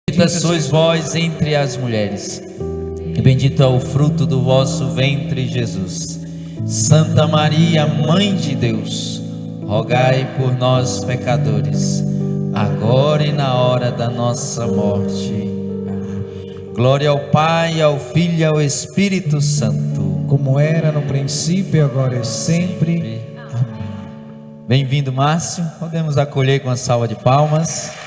Bendita sois vós entre as mulheres, e bendito é o fruto do vosso ventre, Jesus. Santa Maria, Mãe de Deus, rogai por nós, pecadores, agora e na hora da nossa morte. Amém. Glória ao Pai, ao Filho e ao Espírito Santo, como era no princípio, agora e sempre. Amém. Bem-vindo, Márcio. Podemos acolher com uma salva de palmas.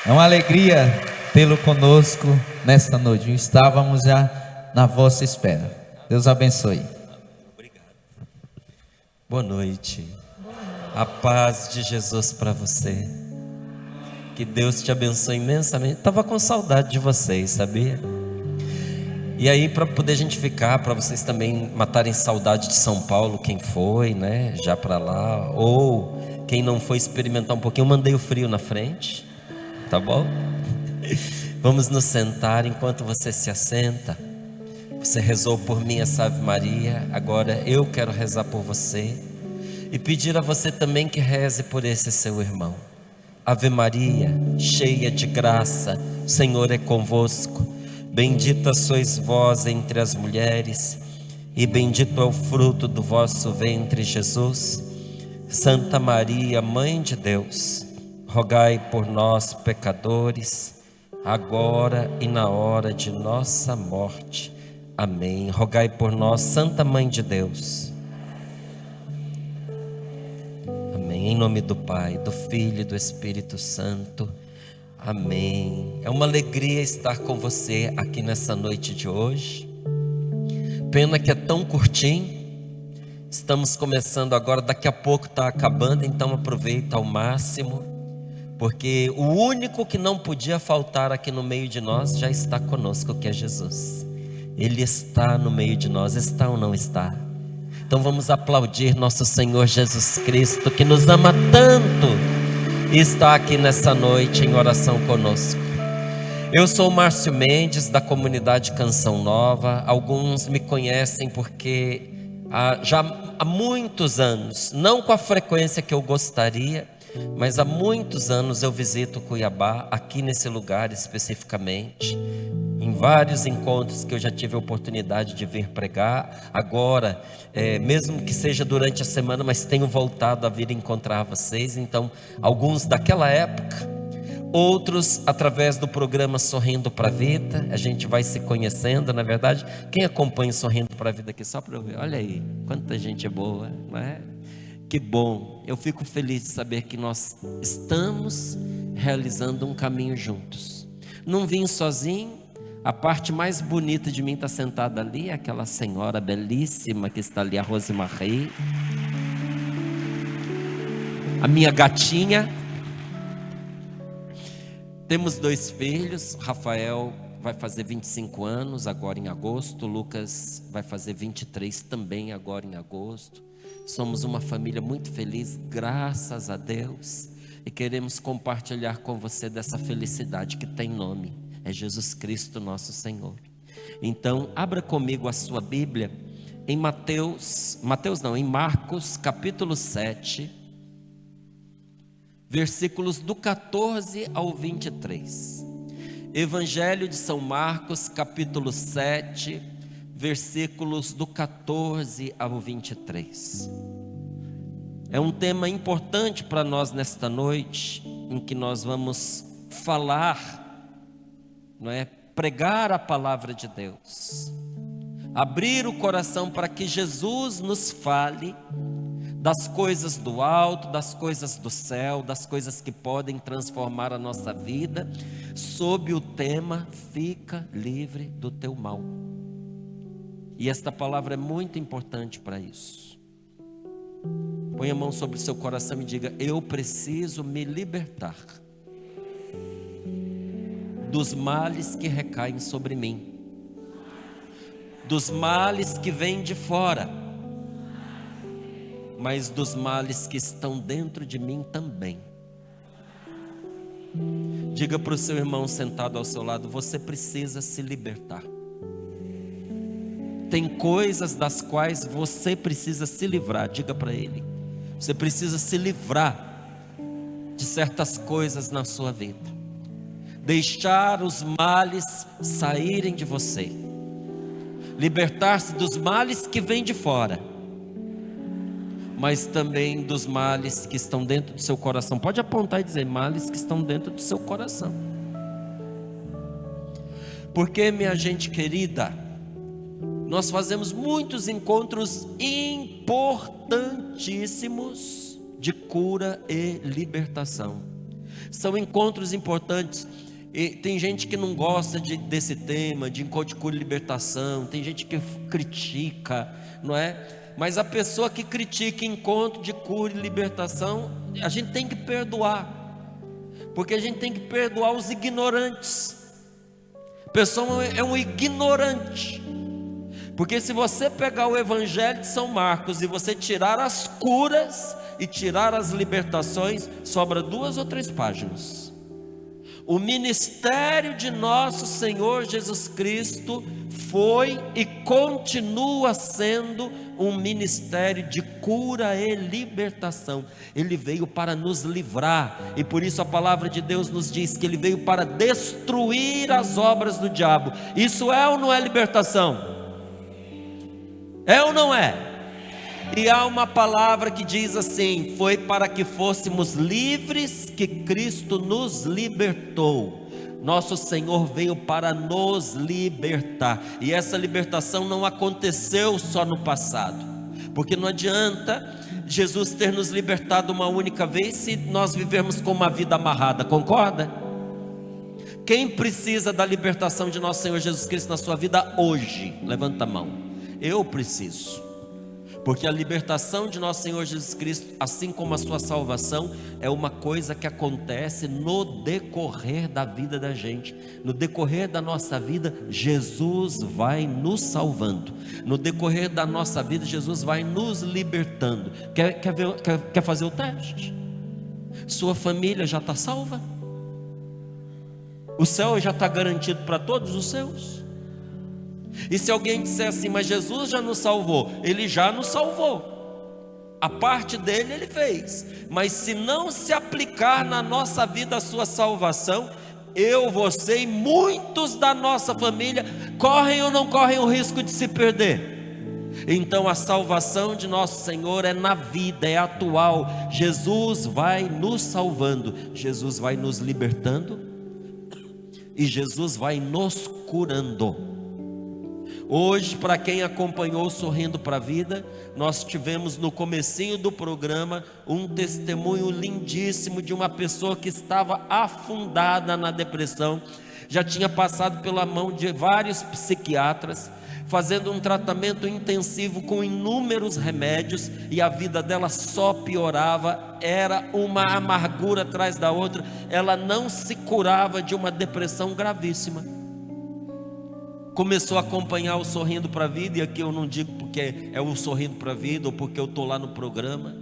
É uma alegria tê-lo conosco nesta noite. Estávamos já na vossa espera. Deus abençoe. Obrigado. Boa noite. A paz de Jesus para você. Que Deus te abençoe imensamente. Estava com saudade de vocês, sabia? E aí, para poder a gente ficar, para vocês também matarem saudade de São Paulo, quem foi, né? Já para lá. Ou quem não foi experimentar um pouquinho, eu mandei o frio na frente. Tá bom? Vamos nos sentar. Enquanto você se assenta, você rezou por mim essa Ave Maria. Agora eu quero rezar por você e pedir a você também que reze por esse seu irmão. Ave Maria, cheia de graça, o Senhor é convosco. Bendita sois vós entre as mulheres, e bendito é o fruto do vosso ventre, Jesus. Santa Maria, Mãe de Deus, rogai por nós, pecadores, agora e na hora de nossa morte. Amém. Rogai por nós, Santa Mãe de Deus. Amém. Em nome do Pai, do Filho e do Espírito Santo. Amém. É uma alegria estar com você aqui nessa noite de hoje. Pena que é tão curtinho. Estamos começando agora, daqui a pouco está acabando, então aproveita ao máximo. Porque o único que não podia faltar aqui no meio de nós já está conosco, que é Jesus. Ele está no meio de nós, está ou não está? Então vamos aplaudir nosso Senhor Jesus Cristo, que nos ama tanto e está aqui nessa noite em oração conosco. Eu sou o Márcio Mendes, da comunidade Canção Nova. Alguns me conhecem porque já há muitos anos, não com a frequência que eu gostaria, mas há muitos anos eu visito Cuiabá, aqui nesse lugar especificamente, em vários encontros que eu já tive a oportunidade de vir pregar. Agora, mesmo que seja durante a semana, mas tenho voltado a vir encontrar vocês. Então, alguns daquela época, outros através do programa Sorrindo para a Vida. A gente vai se conhecendo, na verdade. Quem acompanha Sorrindo para a Vida aqui, só para eu ver, olha aí, quanta gente boa, não é? Que bom, eu fico feliz de saber que nós estamos realizando um caminho juntos. Não vim sozinho, a parte mais bonita de mim está sentada ali, aquela senhora belíssima que está ali, a Rosemarie. A minha gatinha. Temos 2 filhos, Rafael vai fazer 25 anos agora em agosto, Lucas vai fazer 23 também agora em agosto. Somos uma família muito feliz, graças a Deus, e queremos compartilhar com você dessa felicidade que tem nome, é Jesus Cristo nosso Senhor. Então, abra comigo a sua Bíblia em em Marcos capítulo 7, versículos do 14 ao 23. Evangelho de São Marcos capítulo 7, versículos do 14 ao 23. É um tema importante para nós nesta noite, em que nós vamos falar, não é? Pregar a palavra de Deus, abrir o coração para que Jesus nos fale das coisas do alto, das coisas do céu, das coisas que podem transformar a nossa vida, sob o tema: fica livre do teu mal. E esta palavra é muito importante para isso. Põe a mão sobre o seu coração e diga: eu preciso me libertar dos males que recaem sobre mim, dos males que vêm de fora, mas dos males que estão dentro de mim também. Diga para o seu irmão sentado ao seu lado: você precisa se libertar. Tem coisas das quais você precisa se livrar. Diga para ele: você precisa se livrar de certas coisas na sua vida, deixar os males saírem de você, libertar-se dos males que vêm de fora, mas também dos males que estão dentro do seu coração. Pode apontar e dizer: males que estão dentro do seu coração. Porque, minha gente querida, nós fazemos muitos encontros importantíssimos de cura e libertação. São encontros importantes. E tem gente que não gosta desse tema, de encontro de cura e libertação. Tem gente que critica, não é? Mas a pessoa que critica encontro de cura e libertação, a gente tem que perdoar. Porque a gente tem que perdoar os ignorantes. A pessoa é um ignorante. Porque se você pegar o Evangelho de São Marcos e você tirar as curas e tirar as libertações, sobra 2 ou 3 páginas. O ministério de nosso Senhor Jesus Cristo foi e continua sendo um ministério de cura e libertação. Ele veio para nos livrar, e por isso a palavra de Deus nos diz que Ele veio para destruir as obras do diabo. Isso é ou não é libertação? É ou não é? E há uma palavra que diz assim: foi para que fôssemos livres que Cristo nos libertou. Nosso Senhor veio para nos libertar. E essa libertação não aconteceu só no passado, porque não adianta Jesus ter nos libertado uma única vez se nós vivermos com uma vida amarrada, concorda? Quem precisa da libertação de nosso Senhor Jesus Cristo na sua vida hoje? Levanta a mão. Eu preciso. Porque a libertação de nosso Senhor Jesus Cristo, assim como a sua salvação, é uma coisa que acontece no decorrer da vida da gente. No decorrer da nossa vida, Jesus vai nos salvando. No decorrer da nossa vida, Jesus vai nos libertando. Quer fazer o teste? Sua família já está salva? O céu já está garantido para todos os seus? E se alguém disser assim: mas Jesus já nos salvou? Ele já nos salvou, a parte dele ele fez. Mas se não se aplicar na nossa vida a sua salvação, eu, você e muitos da nossa família correm ou não correm o risco de se perder. Então a salvação de nosso Senhor é na vida, é atual. Jesus vai nos salvando, Jesus vai nos libertando e Jesus vai nos curando. Hoje, para quem acompanhou Sorrindo para a Vida, nós tivemos no comecinho do programa um testemunho lindíssimo de uma pessoa que estava afundada na depressão, já tinha passado pela mão de vários psiquiatras, fazendo um tratamento intensivo com inúmeros remédios, e a vida dela só piorava, era uma amargura atrás da outra, ela não se curava de uma depressão gravíssima. Começou a acompanhar o Sorrindo para a Vida, e aqui eu não digo porque é o Sorrindo para a Vida ou porque eu estou lá no programa,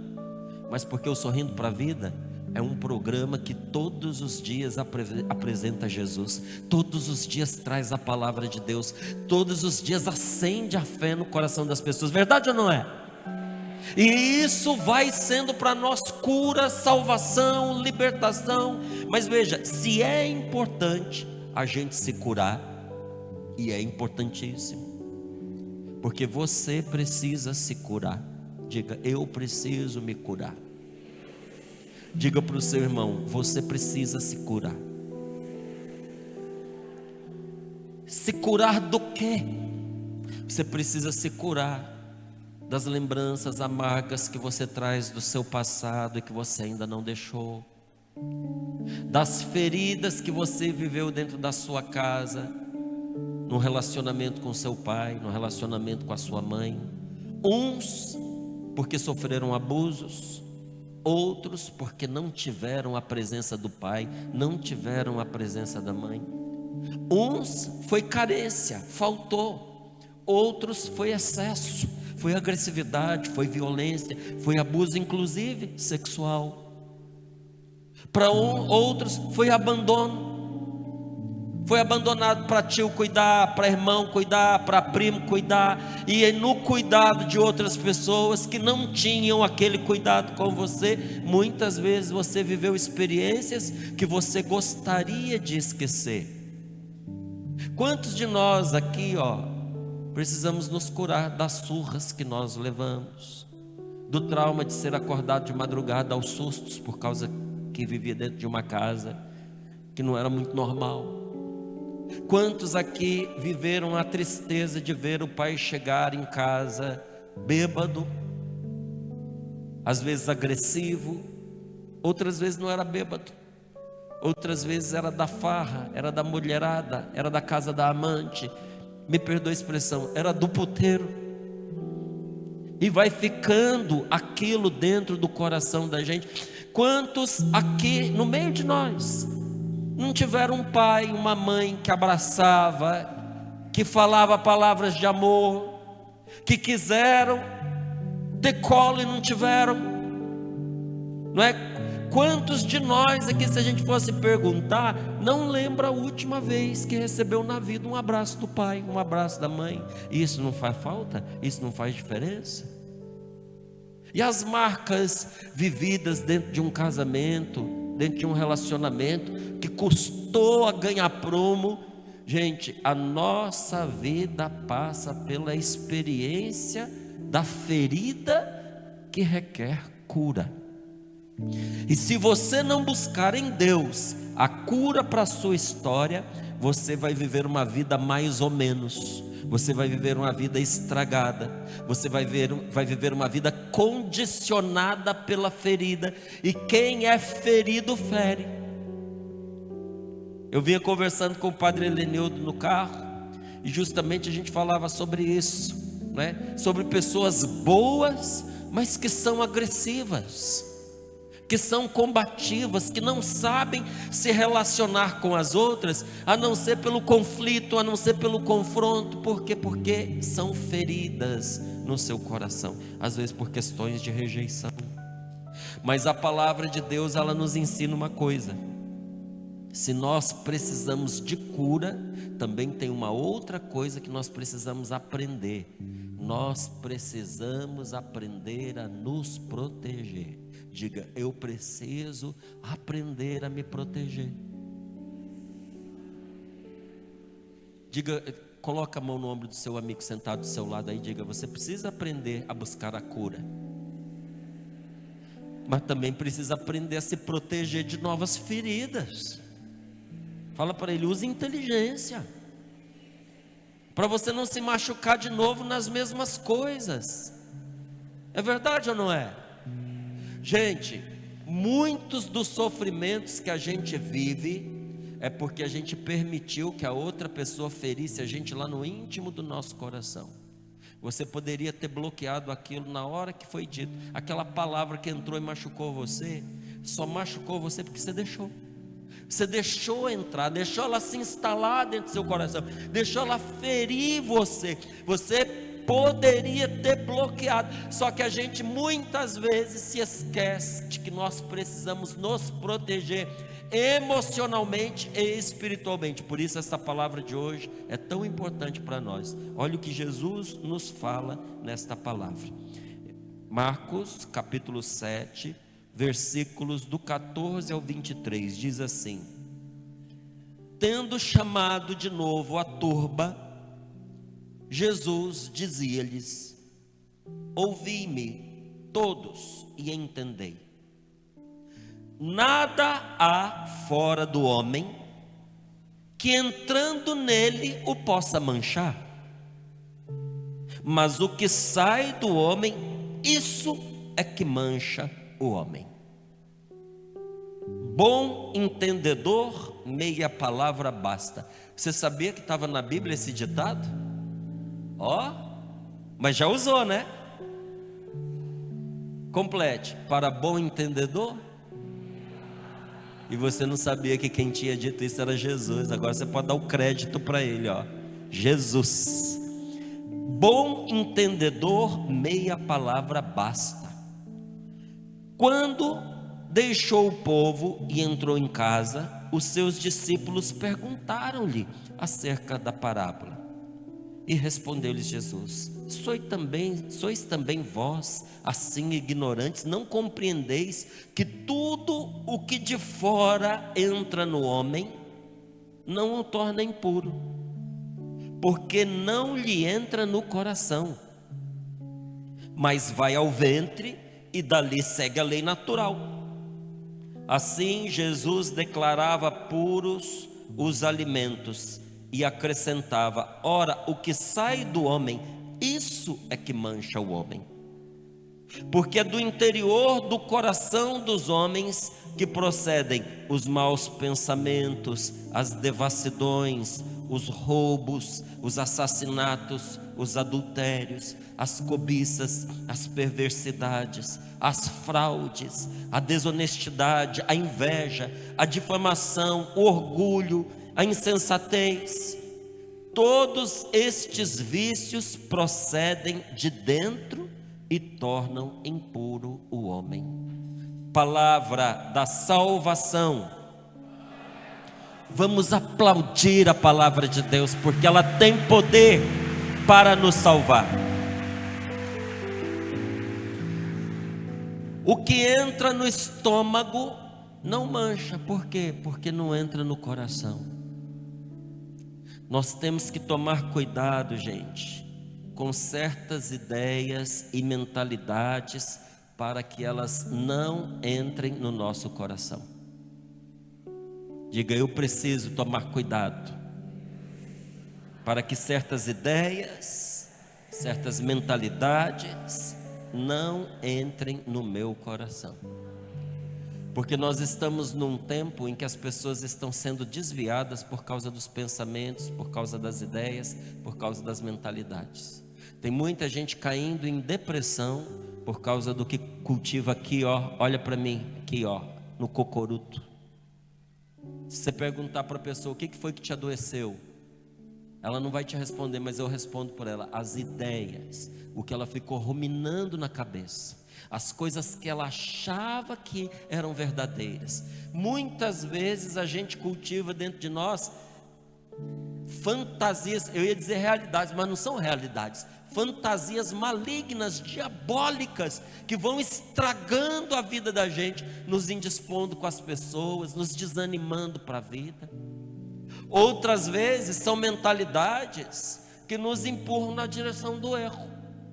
mas porque o Sorrindo para a Vida é um programa que todos os dias apresenta Jesus, todos os dias traz a palavra de Deus, todos os dias acende a fé no coração das pessoas, verdade ou não é? E isso vai sendo para nós cura, salvação, libertação. Mas veja, se é importante a gente se curar, e é importantíssimo, porque você precisa se curar. Diga: eu preciso me curar. Diga para o seu irmão: você precisa se curar. Se curar do quê? Você precisa se curar das lembranças amargas que você traz do seu passado e que você ainda não deixou, das feridas que você viveu dentro da sua casa, no relacionamento com seu pai, no relacionamento com a sua mãe. Uns porque sofreram abusos, outros porque não tiveram a presença do pai, não tiveram a presença da mãe. Uns foi carência, faltou. Outros foi excesso, foi agressividade, foi violência, foi abuso, inclusive sexual. Para outros foi abandono. Foi abandonado para tio cuidar, para irmão cuidar, para primo cuidar, e no cuidado de outras pessoas que não tinham aquele cuidado com você, muitas vezes você viveu experiências que você gostaria de esquecer. Quantos de nós aqui, precisamos nos curar das surras que nós levamos, do trauma de ser acordado de madrugada aos sustos por causa que vivia dentro de uma casa que não era muito normal? Quantos aqui viveram a tristeza de ver o pai chegar em casa bêbado, às vezes agressivo, outras vezes não era bêbado, outras vezes era da farra, era da mulherada, era da casa da amante, me perdoa a expressão, era do puteiro, e vai ficando aquilo dentro do coração da gente. Quantos aqui no meio de nós não tiveram um pai, uma mãe que abraçava, que falava palavras de amor, que quiseram ter colo e não tiveram, não é? Quantos de nós aqui, se a gente fosse perguntar, não lembra a última vez que recebeu na vida um abraço do pai, um abraço da mãe? Isso não faz falta? Isso não faz diferença? E as marcas vividas dentro de um casamento, dentro de um relacionamento que custou a ganhar prumo? Gente, a nossa vida passa pela experiência da ferida que requer cura. E se você não buscar em Deus a cura para a sua história, você vai viver uma vida mais ou menos, você vai viver uma vida estragada, você vai viver uma vida condicionada pela ferida, e quem é ferido fere. Eu vinha conversando com o padre Helenildo no carro, e justamente a gente falava sobre isso, né? Sobre pessoas boas, mas que são agressivas, que são combativas, que não sabem se relacionar com as outras, a não ser pelo conflito, a não ser pelo confronto. Por quê? Porque são feridas no seu coração, às vezes por questões de rejeição. Mas a palavra de Deus, ela nos ensina uma coisa: se nós precisamos de cura, também tem uma outra coisa que nós precisamos aprender. Nós precisamos aprender a nos proteger. Diga: eu preciso aprender a me proteger. Diga, coloca a mão no ombro do seu amigo sentado do seu lado aí, diga: você precisa aprender a buscar a cura, mas também precisa aprender a se proteger de novas feridas. Fala para ele: use inteligência, para você não se machucar de novo nas mesmas coisas. É verdade ou não é? Gente, muitos dos sofrimentos que a gente vive é porque a gente permitiu que a outra pessoa ferisse a gente lá no íntimo do nosso coração. Você poderia ter bloqueado aquilo na hora que foi dito. Aquela palavra que entrou e machucou você, só machucou você porque você deixou. Você deixou entrar, deixou ela se instalar dentro do seu coração, deixou ela ferir você. Você poderia ter bloqueado, só que a gente muitas vezes se esquece de que nós precisamos nos proteger emocionalmente e espiritualmente. Por isso essa palavra de hoje é tão importante para nós. Olha o que Jesus nos fala nesta palavra. Marcos capítulo 7, versículos do 14 ao 23, diz assim: tendo chamado de novo a turba, Jesus dizia-lhes: ouvi-me todos e entendei. Nada há fora do homem que entrando nele o possa manchar, mas o que sai do homem, isso é que mancha o homem. Bom entendedor, meia palavra basta. Você sabia que estava na Bíblia esse ditado? Mas já usou, né? Complete: para bom entendedor. E você não sabia que quem tinha dito isso era Jesus. Agora você pode dar o crédito para ele, Jesus. Bom entendedor, meia palavra basta. Quando deixou o povo e entrou em casa, os seus discípulos perguntaram-lhe acerca da parábola. E respondeu-lhes Jesus: sois também vós assim ignorantes? Não compreendeis que tudo o que de fora entra no homem não o torna impuro, porque não lhe entra no coração, mas vai ao ventre e dali segue a lei natural. Assim Jesus declarava puros os alimentos e acrescentava: ora, o que sai do homem, isso é que mancha o homem, porque é do interior do coração dos homens que procedem os maus pensamentos, as devassidões, os roubos, os assassinatos, os adultérios, as cobiças, as perversidades, as fraudes, a desonestidade, a inveja, a difamação, o orgulho, a insensatez. Todos estes vícios procedem de dentro e tornam impuro o homem. Palavra da salvação. Vamos aplaudir a palavra de Deus, porque ela tem poder para nos salvar. O que entra no estômago não mancha. Por quê? Porque não entra no coração. Nós temos que tomar cuidado, gente, com certas ideias e mentalidades, para que elas não entrem no nosso coração. Diga: eu preciso tomar cuidado, para que certas ideias, certas mentalidades não entrem no meu coração. Porque nós estamos num tempo em que as pessoas estão sendo desviadas por causa dos pensamentos, por causa das ideias, por causa das mentalidades. Tem muita gente caindo em depressão por causa do que cultiva aqui, ó. Olha para mim, aqui, ó, no cocoruto. Se você perguntar para a pessoa o que foi que te adoeceu, ela não vai te responder, mas eu respondo por ela: as ideias, o que ela ficou ruminando na cabeça, as coisas que ela achava que eram verdadeiras. Muitas vezes a gente cultiva dentro de nós fantasias, eu ia dizer realidades, mas não são realidades, fantasias malignas, diabólicas, que vão estragando a vida da gente, nos indispondo com as pessoas, nos desanimando para a vida. Outras vezes são mentalidades que nos empurram na direção do erro,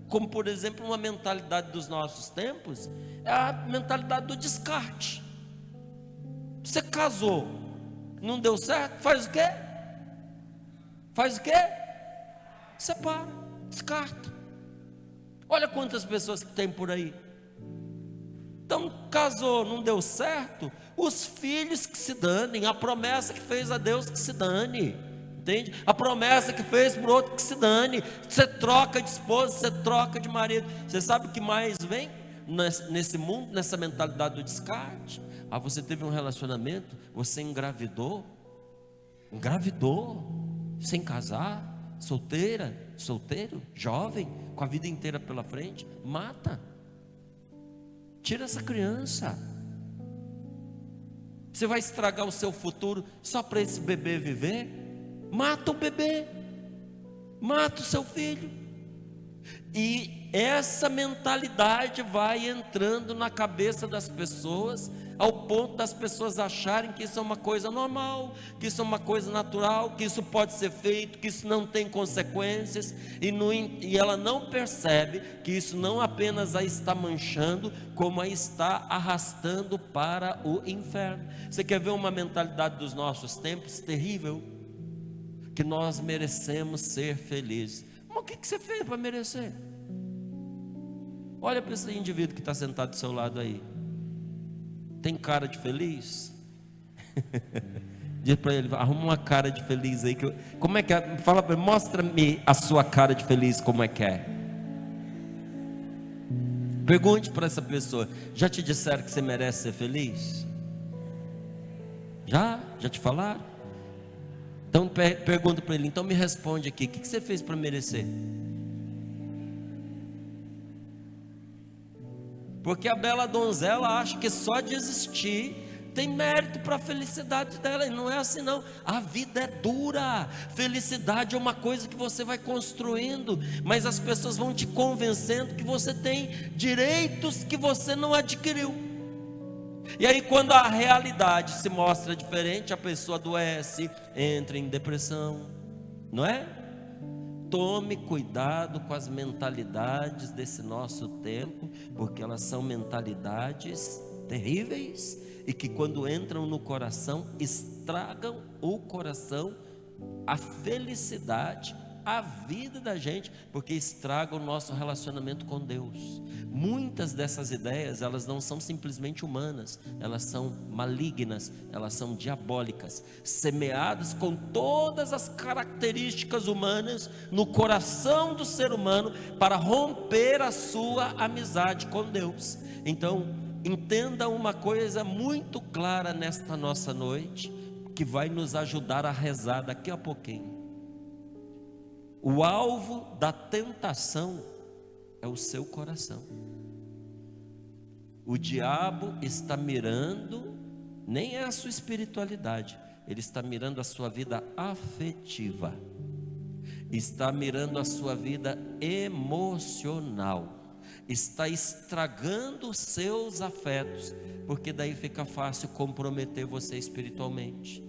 como por exemplo uma mentalidade dos nossos tempos, é a mentalidade do descarte. Você casou, não deu certo, faz o quê? Faz o quê? Separa, descarta. Olha quantas pessoas que tem por aí. Então casou, não deu certo, os filhos que se danem, a promessa que fez a Deus que se dane, entende? A promessa que fez para o outro que se dane. Você troca de esposa, você troca de marido. Você sabe o que mais vem nesse mundo, nessa mentalidade do descarte? Ah, você teve um relacionamento, você engravidou, sem casar, solteira, solteiro, jovem, com a vida inteira pela frente, mata. Tira essa criança. Você vai estragar o seu futuro só para esse bebê viver? Mata o bebê, mata o seu filho. E essa mentalidade vai entrando na cabeça das pessoas, ao ponto das pessoas acharem que isso é uma coisa normal, que isso é uma coisa natural, que isso pode ser feito, que isso não tem consequências, e ela não percebe que isso não apenas a está manchando, como a está arrastando para o inferno. Você quer ver uma mentalidade dos nossos tempos terrível? Que nós merecemos ser felizes. Mas o que você fez para merecer? Olha para esse indivíduo que está sentado do seu lado aí. Tem cara de feliz? Diz para ele: arruma uma cara de feliz aí. Como é que é? Fala para ele, mostra-me a sua cara de feliz, como é que é. Pergunte para essa pessoa: já te disseram que você merece ser feliz? Já te falaram? Então pergunta para ele: então me responde aqui, o que você fez para merecer? Porque a bela donzela acha que só de existir tem mérito para a felicidade dela. E não é assim não. A vida é dura. Felicidade é uma coisa que você vai construindo, mas as pessoas vão te convencendo que você tem direitos que você não adquiriu. E aí quando a realidade se mostra diferente, a pessoa adoece, entra em depressão, não é? Tome cuidado com as mentalidades desse nosso tempo, porque elas são mentalidades terríveis e que quando entram no coração, estragam o coração, a felicidade, a vida da gente, porque estraga o nosso relacionamento com Deus. Muitas dessas ideias, elas não são simplesmente humanas, elas são malignas, elas são diabólicas, semeadas com todas as características humanas no coração do ser humano para romper a sua amizade com Deus. Então, entenda uma coisa muito clara nesta nossa noite, que vai nos ajudar a rezar daqui a pouquinho. O alvo da tentação é o seu coração. O diabo está mirando, nem é a sua espiritualidade, ele está mirando a sua vida afetiva, está mirando a sua vida emocional, está estragando os seus afetos, porque daí fica fácil comprometer você espiritualmente.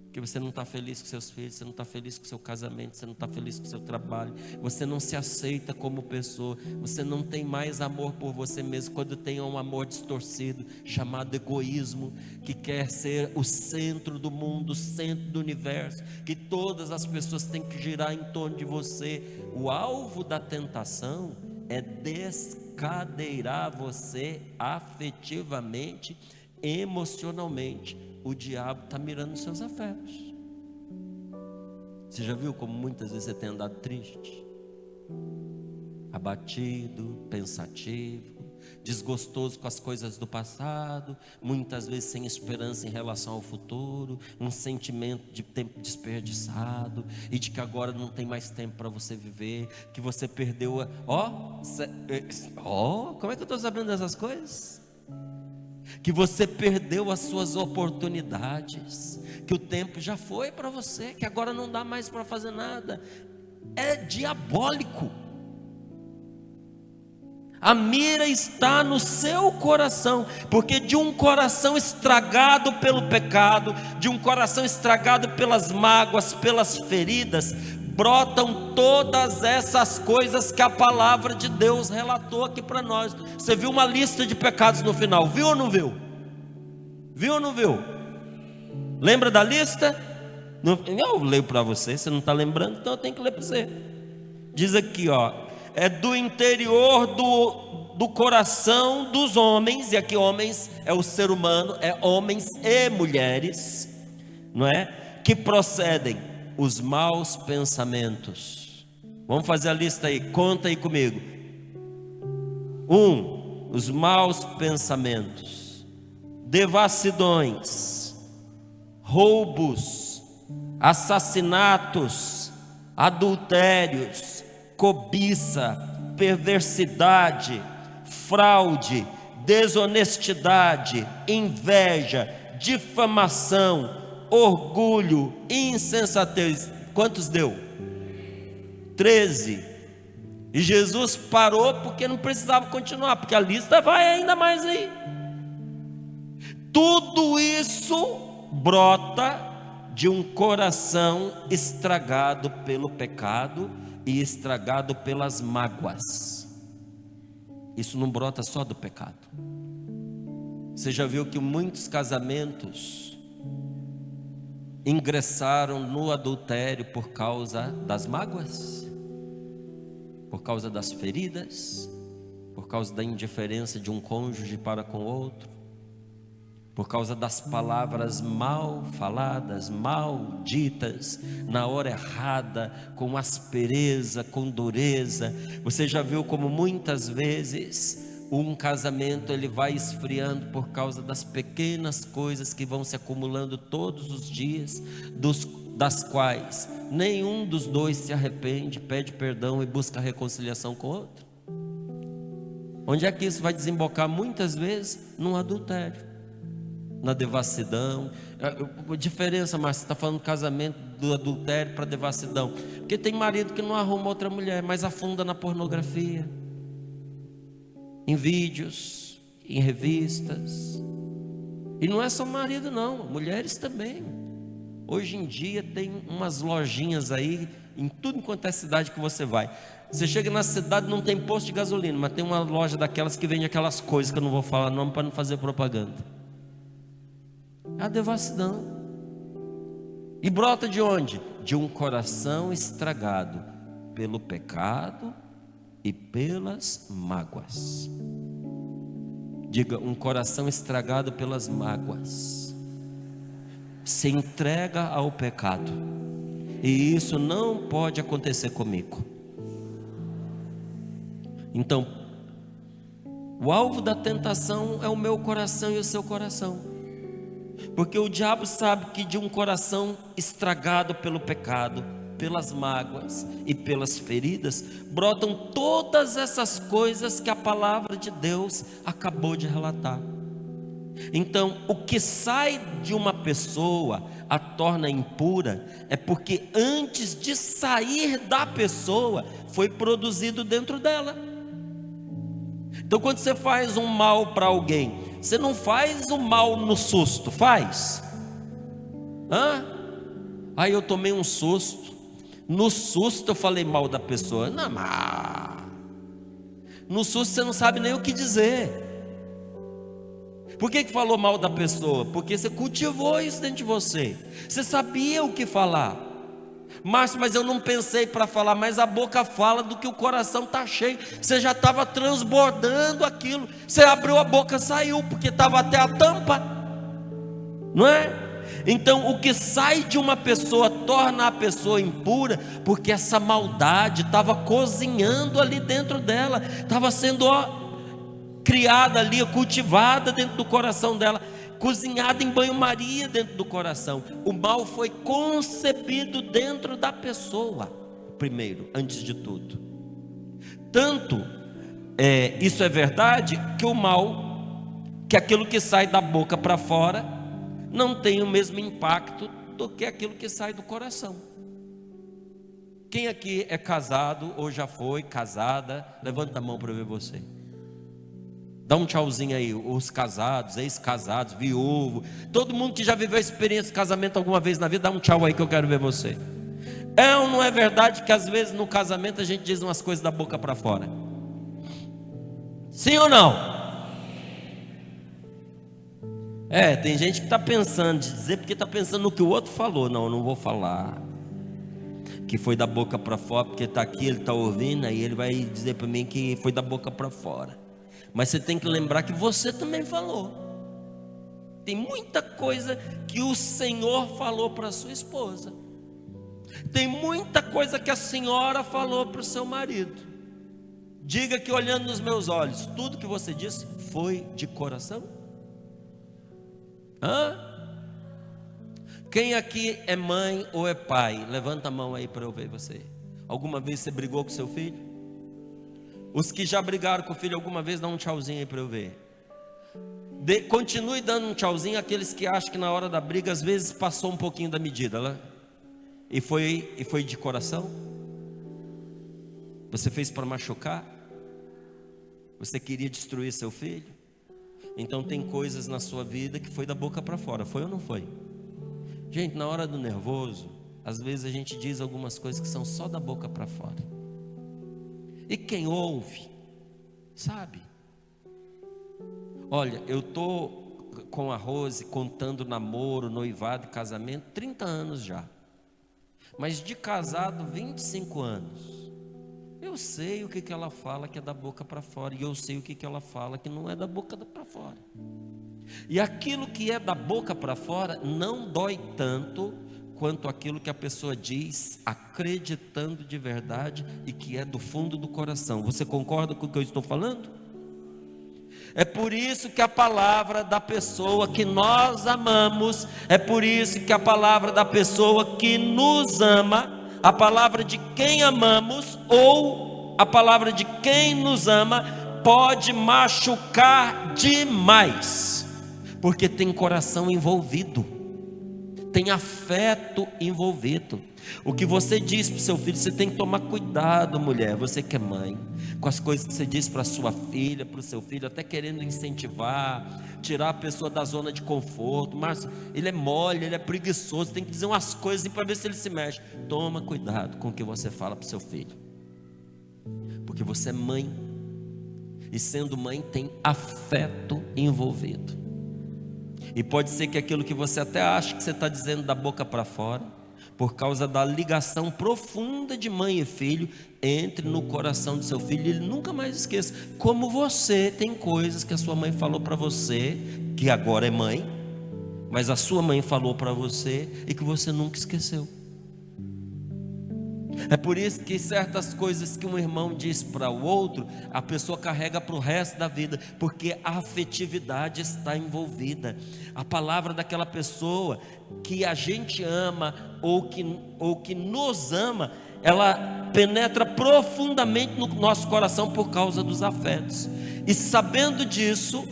Porque você não está feliz com seus filhos, você não está feliz com seu casamento, você não está feliz com seu trabalho, você não se aceita como pessoa, você não tem mais amor por você mesmo. Quando tem um amor distorcido, chamado egoísmo, que quer ser o centro do mundo, o centro do universo, que todas as pessoas têm que girar em torno de você. O alvo da tentação é descadeirar você afetivamente, emocionalmente. O diabo está mirando os seus afetos. Você já viu como muitas vezes você tem andado triste, abatido, pensativo, desgostoso com as coisas do passado, muitas vezes sem esperança em relação ao futuro, um sentimento de tempo desperdiçado e de que agora não tem mais tempo para você viver, que você perdeu como é que eu estou sabendo dessas coisas? Que você perdeu as suas oportunidades, que o tempo já foi para você, que agora não dá mais para fazer nada. É diabólico. A mira está no seu coração, porque de um coração estragado pelo pecado, de um coração estragado pelas mágoas, pelas feridas, brotam todas essas coisas que a palavra de Deus relatou aqui para nós. Você viu uma lista de pecados no final, viu ou não viu? Viu ou não viu? Lembra da lista? Eu leio para você, você não está lembrando, então eu tenho que ler para você. Diz aqui, é do interior do coração dos homens, e aqui homens é o ser humano, é homens e mulheres, não é? Que procedem os maus pensamentos. Vamos fazer a lista aí, conta aí comigo. 1. Os maus pensamentos, devassidões, roubos, assassinatos, adultérios, cobiça, perversidade, fraude, desonestidade, inveja, difamação, orgulho, insensatez. Quantos deu? 13. E Jesus parou porque não precisava continuar, porque a lista vai ainda mais aí. Tudo isso brota de um coração estragado pelo pecado e estragado pelas mágoas. Isso não brota só do pecado. Você já viu que muitos casamentos ingressaram no adultério por causa das mágoas, por causa das feridas, por causa da indiferença de um cônjuge para com o outro, por causa das palavras mal faladas, mal ditas, na hora errada, com aspereza, com dureza. Você já viu como muitas vezes um casamento ele vai esfriando por causa das pequenas coisas que vão se acumulando todos os dias, das quais nenhum dos dois se arrepende, pede perdão e busca reconciliação com o outro. Onde é que isso vai desembocar? Muitas vezes num adultério. na devassidão. A diferença, Márcia, você está falando do casamento, do adultério para devassidão. Porque tem marido que não arruma outra mulher, mas afunda na pornografia, em vídeos, em revistas. E não é só marido não, mulheres também. Hoje em dia tem umas lojinhas aí, em tudo quanto é cidade que você vai. Você chega na cidade, não tem posto de gasolina, mas tem uma loja daquelas que vende aquelas coisas que eu não vou falar nome para não fazer propaganda. É a devassidão. E brota de onde? De um coração estragado pelo pecado e pelas mágoas. Diga, um coração estragado pelas mágoas. Se entrega ao pecado. E isso não pode acontecer comigo. Então, o alvo da tentação é o meu coração e o seu coração. Porque o diabo sabe que de um coração estragado pelo pecado, pelas mágoas e pelas feridas, brotam todas essas coisas que a palavra de Deus acabou de relatar. Então, o que sai de uma pessoa a torna impura, é porque antes de sair da pessoa, foi produzido dentro dela. Então, quando você faz um mal para alguém, você não faz o mal no susto, faz? Aí eu tomei um susto. No susto eu falei mal da pessoa. Não, mas no susto você não sabe nem o que dizer. Por que falou mal da pessoa? Porque você cultivou isso dentro de você. Você sabia o que falar. Márcio, mas eu não pensei para falar. Mas a boca fala do que o coração está cheio. Você já estava transbordando aquilo. Você abriu a boca, saiu, porque estava até a tampa. Não é? Então o que sai de uma pessoa torna a pessoa impura, porque essa maldade estava cozinhando ali dentro dela, estava sendo criada ali, cultivada dentro do coração dela, cozinhada em banho-maria dentro do coração. O mal foi concebido dentro da pessoa, primeiro, antes de tudo. Tanto isso é verdade, que o mal, que aquilo que sai da boca para fora, não tem o mesmo impacto do que aquilo que sai do coração. Quem aqui é casado ou já foi casada? Levanta a mão para eu ver você. Dá um tchauzinho aí, os casados, ex-casados, viúvo, todo mundo que já viveu a experiência de casamento alguma vez na vida, dá um tchau aí que eu quero ver você. É ou não é verdade que às vezes no casamento a gente diz umas coisas da boca para fora? Sim ou não? Tem gente que está pensando de dizer, porque está pensando no que o outro falou. Não, eu não vou falar que foi da boca para fora, porque está aqui, ele está ouvindo, aí ele vai dizer para mim que foi da boca para fora. Mas você tem que lembrar que você também falou. Tem muita coisa que o Senhor falou para a sua esposa. Tem muita coisa que a senhora falou para o seu marido. Diga que olhando nos meus olhos, tudo que você disse foi de coração? Quem aqui é mãe ou é pai? Levanta a mão aí para eu ver você. Alguma vez você brigou com seu filho? Os que já brigaram com o filho alguma vez, dá um tchauzinho aí para eu ver. Continue dando um tchauzinho àqueles que acham que na hora da briga às vezes passou um pouquinho da medida, né? E foi de coração? Você fez para machucar? Você queria destruir seu filho? Então tem coisas na sua vida que foi da boca para fora, foi ou não foi? Gente, na hora do nervoso, às vezes a gente diz algumas coisas que são só da boca para fora. E quem ouve, sabe? Olha, eu estou com a Rose contando namoro, noivado e casamento 30 anos já. Mas de casado 25 anos. Eu sei o que ela fala que é da boca para fora, e eu sei o que ela fala que não é da boca para fora. E aquilo que é da boca para fora não dói tanto quanto aquilo que a pessoa diz, acreditando de verdade e que é do fundo do coração. Você concorda com o que eu estou falando? É por isso que a palavra da pessoa que nós amamos, é por isso que a palavra da pessoa que nos ama, a palavra de quem amamos ou a palavra de quem nos ama pode machucar demais, porque tem coração envolvido, tem afeto envolvido. O que você diz para o seu filho, você tem que tomar cuidado, mulher, você que é mãe, com as coisas que você diz para a sua filha, para o seu filho, até querendo incentivar, tirar a pessoa da zona de conforto. Mas ele é mole, ele é preguiçoso, tem que dizer umas coisas para ver se ele se mexe. Toma cuidado com o que você fala para o seu filho, porque você é mãe, e sendo mãe tem afeto envolvido. E pode ser que aquilo que você até acha que você está dizendo da boca para fora, por causa da ligação profunda de mãe e filho, entre no coração do seu filho, e ele nunca mais esqueça. Como você tem coisas que a sua mãe falou para você, que agora é mãe, mas a sua mãe falou para você e que você nunca esqueceu. É por isso que certas coisas que um irmão diz para o outro, a pessoa carrega para o resto da vida, porque a afetividade está envolvida. A palavra daquela pessoa que a gente ama ou que nos ama, ela penetra profundamente no nosso coração por causa dos afetos. E sabendo disso,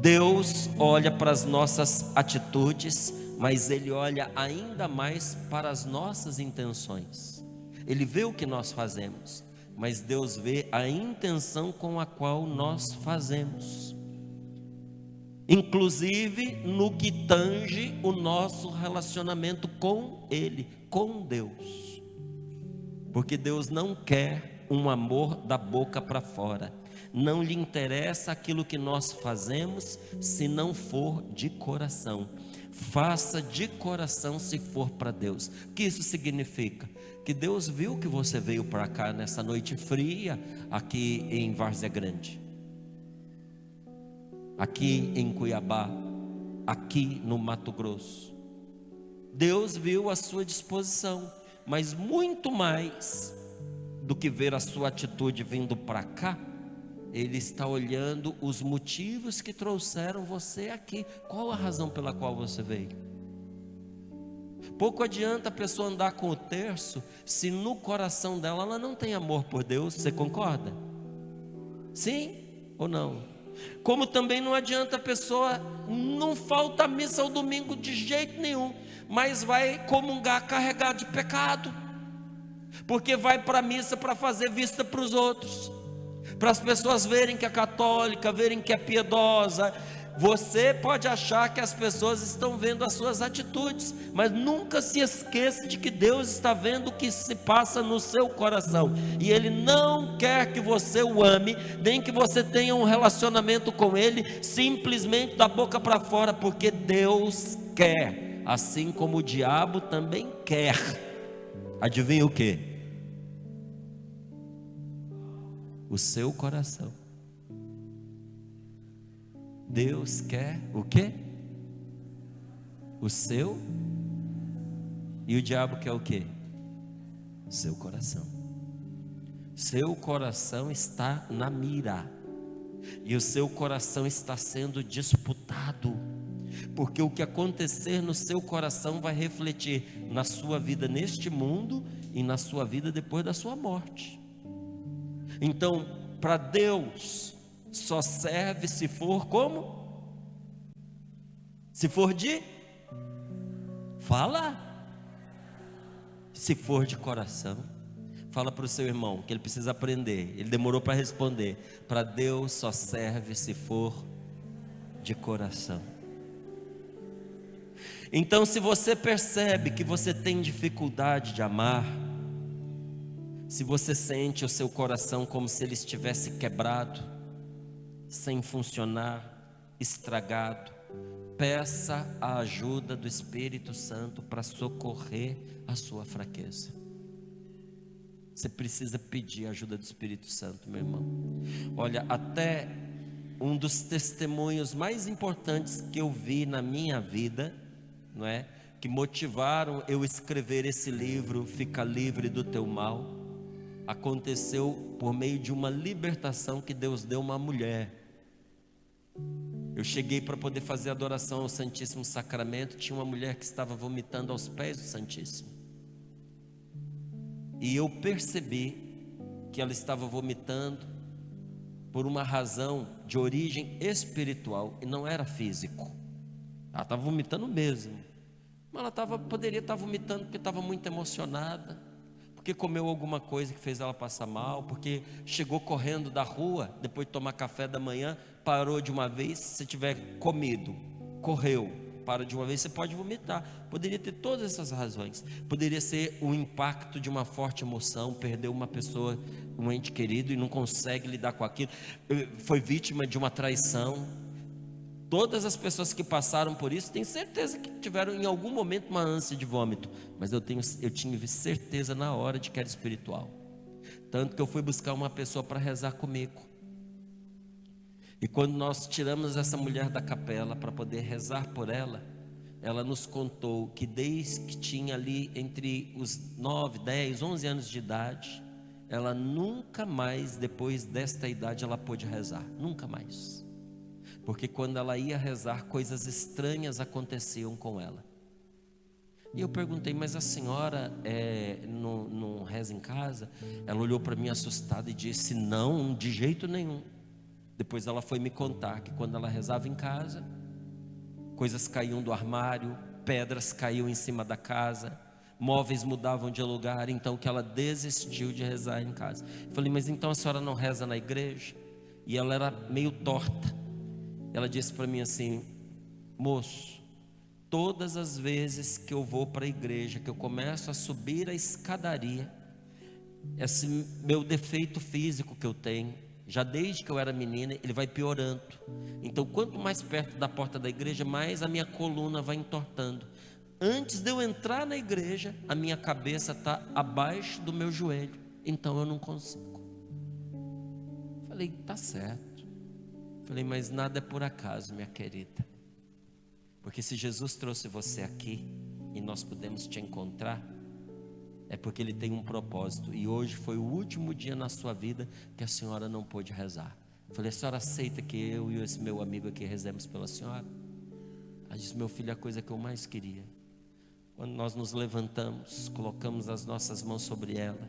Deus olha para as nossas atitudes, mas Ele olha ainda mais para as nossas intenções. Ele vê o que nós fazemos, mas Deus vê a intenção com a qual nós fazemos, inclusive no que tange o nosso relacionamento com Ele, com Deus. Porque Deus não quer um amor da boca para fora. Não lhe interessa aquilo que nós fazemos, se não for de coração. Faça de coração se for para Deus. O que isso significa? Que Deus viu que você veio para cá nessa noite fria, aqui em Várzea Grande, aqui em Cuiabá, aqui no Mato Grosso. Deus viu a sua disposição, mas muito mais do que ver a sua atitude vindo para cá, Ele está olhando os motivos que trouxeram você aqui. Qual a razão pela qual você veio? Pouco adianta a pessoa andar com o terço, se no coração dela ela não tem amor por Deus. Você concorda? Sim ou não? Como também não adianta a pessoa não falta a missa ao domingo de jeito nenhum, mas vai comungar carregado de pecado, porque vai para a missa para fazer vista para os outros, para as pessoas verem que é católica, verem que é piedosa. Você pode achar que as pessoas estão vendo as suas atitudes, mas nunca se esqueça de que Deus está vendo o que se passa no seu coração, e Ele não quer que você o ame, nem que você tenha um relacionamento com Ele simplesmente da boca para fora, porque Deus quer, assim como o diabo também quer. Adivinha o que? O seu coração. Deus quer o quê? O seu. E o diabo quer o quê? Seu coração. Seu coração está na mira, e o seu coração está sendo disputado, porque o que acontecer no seu coração vai refletir na sua vida neste mundo e na sua vida depois da sua morte. Então, para Deus só serve se for como? Se for de? Fala. Se for de coração. Fala para o seu irmão que ele precisa aprender. Ele demorou para responder. Para Deus só serve se for de coração. Então, se você percebe que você tem dificuldade de amar, se você sente o seu coração como se ele estivesse quebrado, sem funcionar, estragado, peça a ajuda do Espírito Santo para socorrer a sua fraqueza. Você precisa pedir a ajuda do Espírito Santo, meu irmão. Olha, até um dos testemunhos mais importantes que eu vi na minha vida, não é? Que motivaram eu escrever esse livro, Fica Livre do Teu Mal, aconteceu por meio de uma libertação que Deus deu a uma mulher. Eu cheguei para poder fazer adoração ao Santíssimo Sacramento, tinha uma mulher que estava vomitando aos pés do Santíssimo, e eu percebi que ela estava vomitando por uma razão de origem espiritual e não era físico. Ela estava vomitando mesmo, mas ela poderia estar vomitando porque estava muito emocionada, porque comeu alguma coisa que fez ela passar mal, porque chegou correndo da rua depois de tomar café da manhã, parou de uma vez. Se tiver comido, correu, para de uma vez, você pode vomitar. Poderia ter todas essas razões. Poderia ser o impacto de uma forte emoção, perdeu uma pessoa, um ente querido e não consegue lidar com aquilo, foi vítima de uma traição. Todas as pessoas que passaram por isso, tenho certeza que tiveram em algum momento uma ânsia de vômito, mas eu tinha certeza na hora de que era espiritual. Tanto que eu fui buscar uma pessoa para rezar comigo. E quando nós tiramos essa mulher da capela para poder rezar por ela, ela nos contou que desde que tinha ali entre os 9, 10, 11 anos de idade, ela nunca mais, depois desta idade, ela pôde rezar, nunca mais. Porque quando ela ia rezar, coisas estranhas aconteciam com ela. E eu perguntei, mas a senhora não reza em casa? Ela olhou para mim assustada e disse, não, de jeito nenhum. Depois ela foi me contar que quando ela rezava em casa, coisas caíam do armário, pedras caíam em cima da casa, móveis mudavam de lugar, então que ela desistiu de rezar em casa. Eu falei, mas então a senhora não reza na igreja? E ela era meio torta. Ela disse para mim assim, moço, todas as vezes que eu vou para a igreja, que eu começo a subir a escadaria, esse meu defeito físico que eu tenho, já desde que eu era menina, ele vai piorando. Então quanto mais perto da porta da igreja, mais a minha coluna vai entortando. Antes de eu entrar na igreja, a minha cabeça está abaixo do meu joelho, então eu não consigo. Falei, tá certo. Falei, mas nada é por acaso, minha querida. Porque se Jesus trouxe você aqui e nós pudemos te encontrar, é porque Ele tem um propósito. E hoje foi o último dia na sua vida que a senhora não pôde rezar. Falei, a senhora aceita que eu e esse meu amigo aqui rezemos pela senhora? Ela disse, meu filho, é a coisa que eu mais queria. Quando nós nos levantamos, colocamos as nossas mãos sobre ela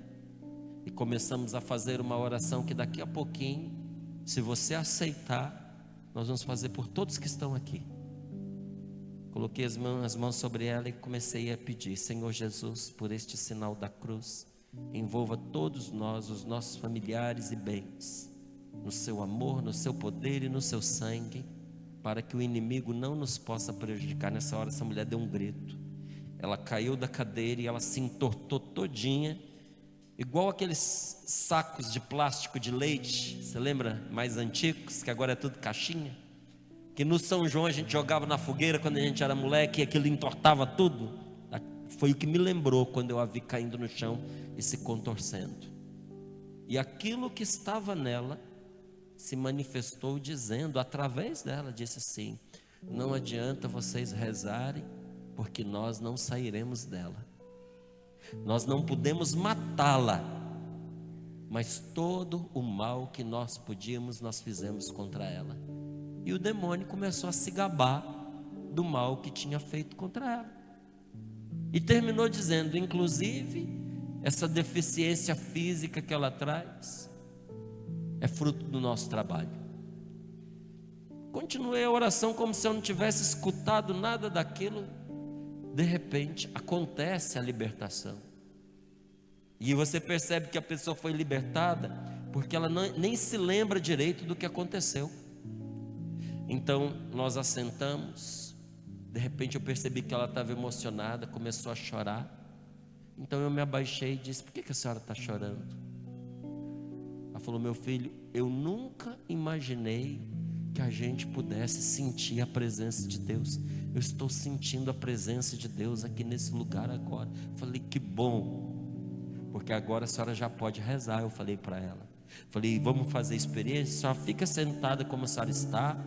e começamos a fazer uma oração que daqui a pouquinho, se você aceitar, nós vamos fazer por todos que estão aqui. Coloquei as mãos sobre ela e comecei a pedir, Senhor Jesus, por este sinal da cruz, envolva todos nós, os nossos familiares e bens, no seu amor, no seu poder e no seu sangue, para que o inimigo não nos possa prejudicar. Nessa hora essa mulher deu um grito, ela caiu da cadeira e ela se entortou todinha, igual aqueles sacos de plástico de leite, você lembra, mais antigos, que agora é tudo caixinha, que no São João a gente jogava na fogueira quando a gente era moleque e aquilo entortava tudo. Foi o que me lembrou quando eu a vi caindo no chão e se contorcendo. E aquilo que estava nela se manifestou dizendo, através dela, disse assim, não adianta vocês rezarem, porque nós não sairemos dela. Nós não podemos matá-la, mas todo o mal que nós podíamos, nós fizemos contra ela. E o demônio começou a se gabar do mal que tinha feito contra ela. E terminou dizendo, inclusive, essa deficiência física que ela traz é fruto do nosso trabalho. Continuei a oração como se eu não tivesse escutado nada daquilo. De repente acontece a libertação. E você percebe que a pessoa foi libertada porque ela nem se lembra direito do que aconteceu. Então nós assentamos. De repente eu percebi que ela estava emocionada, começou a chorar. Então eu me abaixei e disse, por que a senhora está chorando? Ela falou, meu filho, eu nunca imaginei que a gente pudesse sentir a presença de Deus. Eu estou sentindo a presença de Deus aqui nesse lugar agora. Eu falei, que bom, porque agora a senhora já pode rezar. Eu falei para ela, falei, vamos fazer experiência. A senhora fica sentada como a senhora está.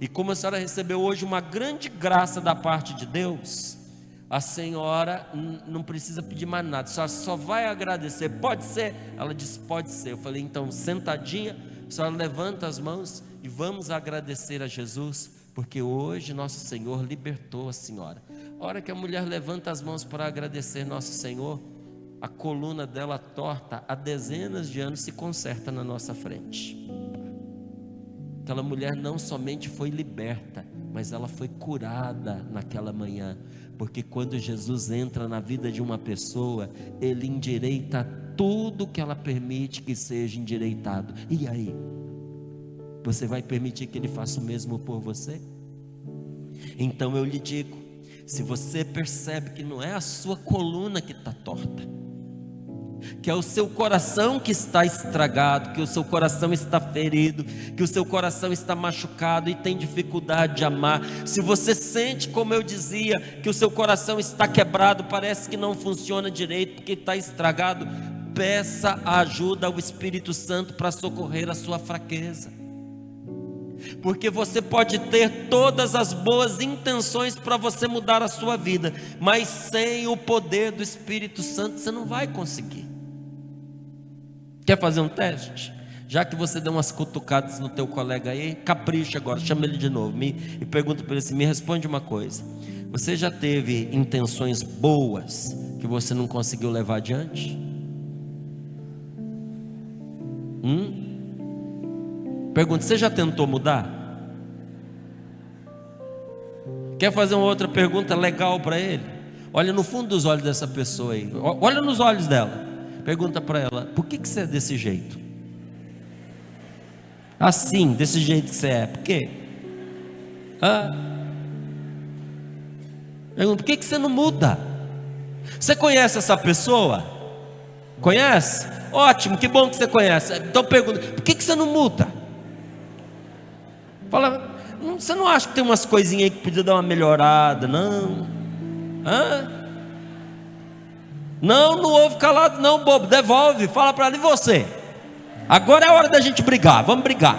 E como a senhora recebeu hoje uma grande graça da parte de Deus, a senhora não precisa pedir mais nada, a senhora só vai agradecer, pode ser? Ela disse, pode ser. Eu falei, então sentadinha, a senhora levanta as mãos e vamos agradecer a Jesus, porque hoje nosso Senhor libertou a senhora. A hora que a mulher levanta as mãos para agradecer nosso Senhor, a coluna dela torta há dezenas de anos se conserta na nossa frente. Aquela mulher não somente foi liberta, mas ela foi curada naquela manhã, porque quando Jesus entra na vida de uma pessoa, Ele endireita tudo que ela permite que seja endireitado. E aí? Você vai permitir que Ele faça o mesmo por você? Então eu lhe digo, se você percebe que não é a sua coluna que está torta, que é o seu coração que está estragado, que o seu coração está ferido, que o seu coração está machucado e tem dificuldade de amar, se você sente, como eu dizia, que o seu coração está quebrado, parece que não funciona direito, porque está estragado, peça a ajuda ao Espírito Santo para socorrer a sua fraqueza. Porque você pode ter todas as boas intenções para você mudar a sua vida, mas sem o poder do Espírito Santo você não vai conseguir. Quer fazer um teste? Já que você deu umas cutucadas no teu colega aí, capricha agora, chama ele de novo e pergunta para ele assim, me responde uma coisa: você já teve intenções boas que você não conseguiu levar adiante? Pergunta, você já tentou mudar? Quer fazer uma outra pergunta legal para ele? Olha no fundo dos olhos dessa pessoa aí, olha nos olhos dela, pergunta para ela, por que você é desse jeito? Assim, desse jeito que você é, por quê? Pergunta, por que você não muda? Você conhece essa pessoa? Conhece? Ótimo, que bom que você conhece. Então pergunta, por que você não muda? Fala, você não acha que tem umas coisinhas aí que podia dar uma melhorada? Não. Não ouve calado não, bobo, devolve, fala para ela, e você? Agora é a hora da gente brigar, vamos brigar,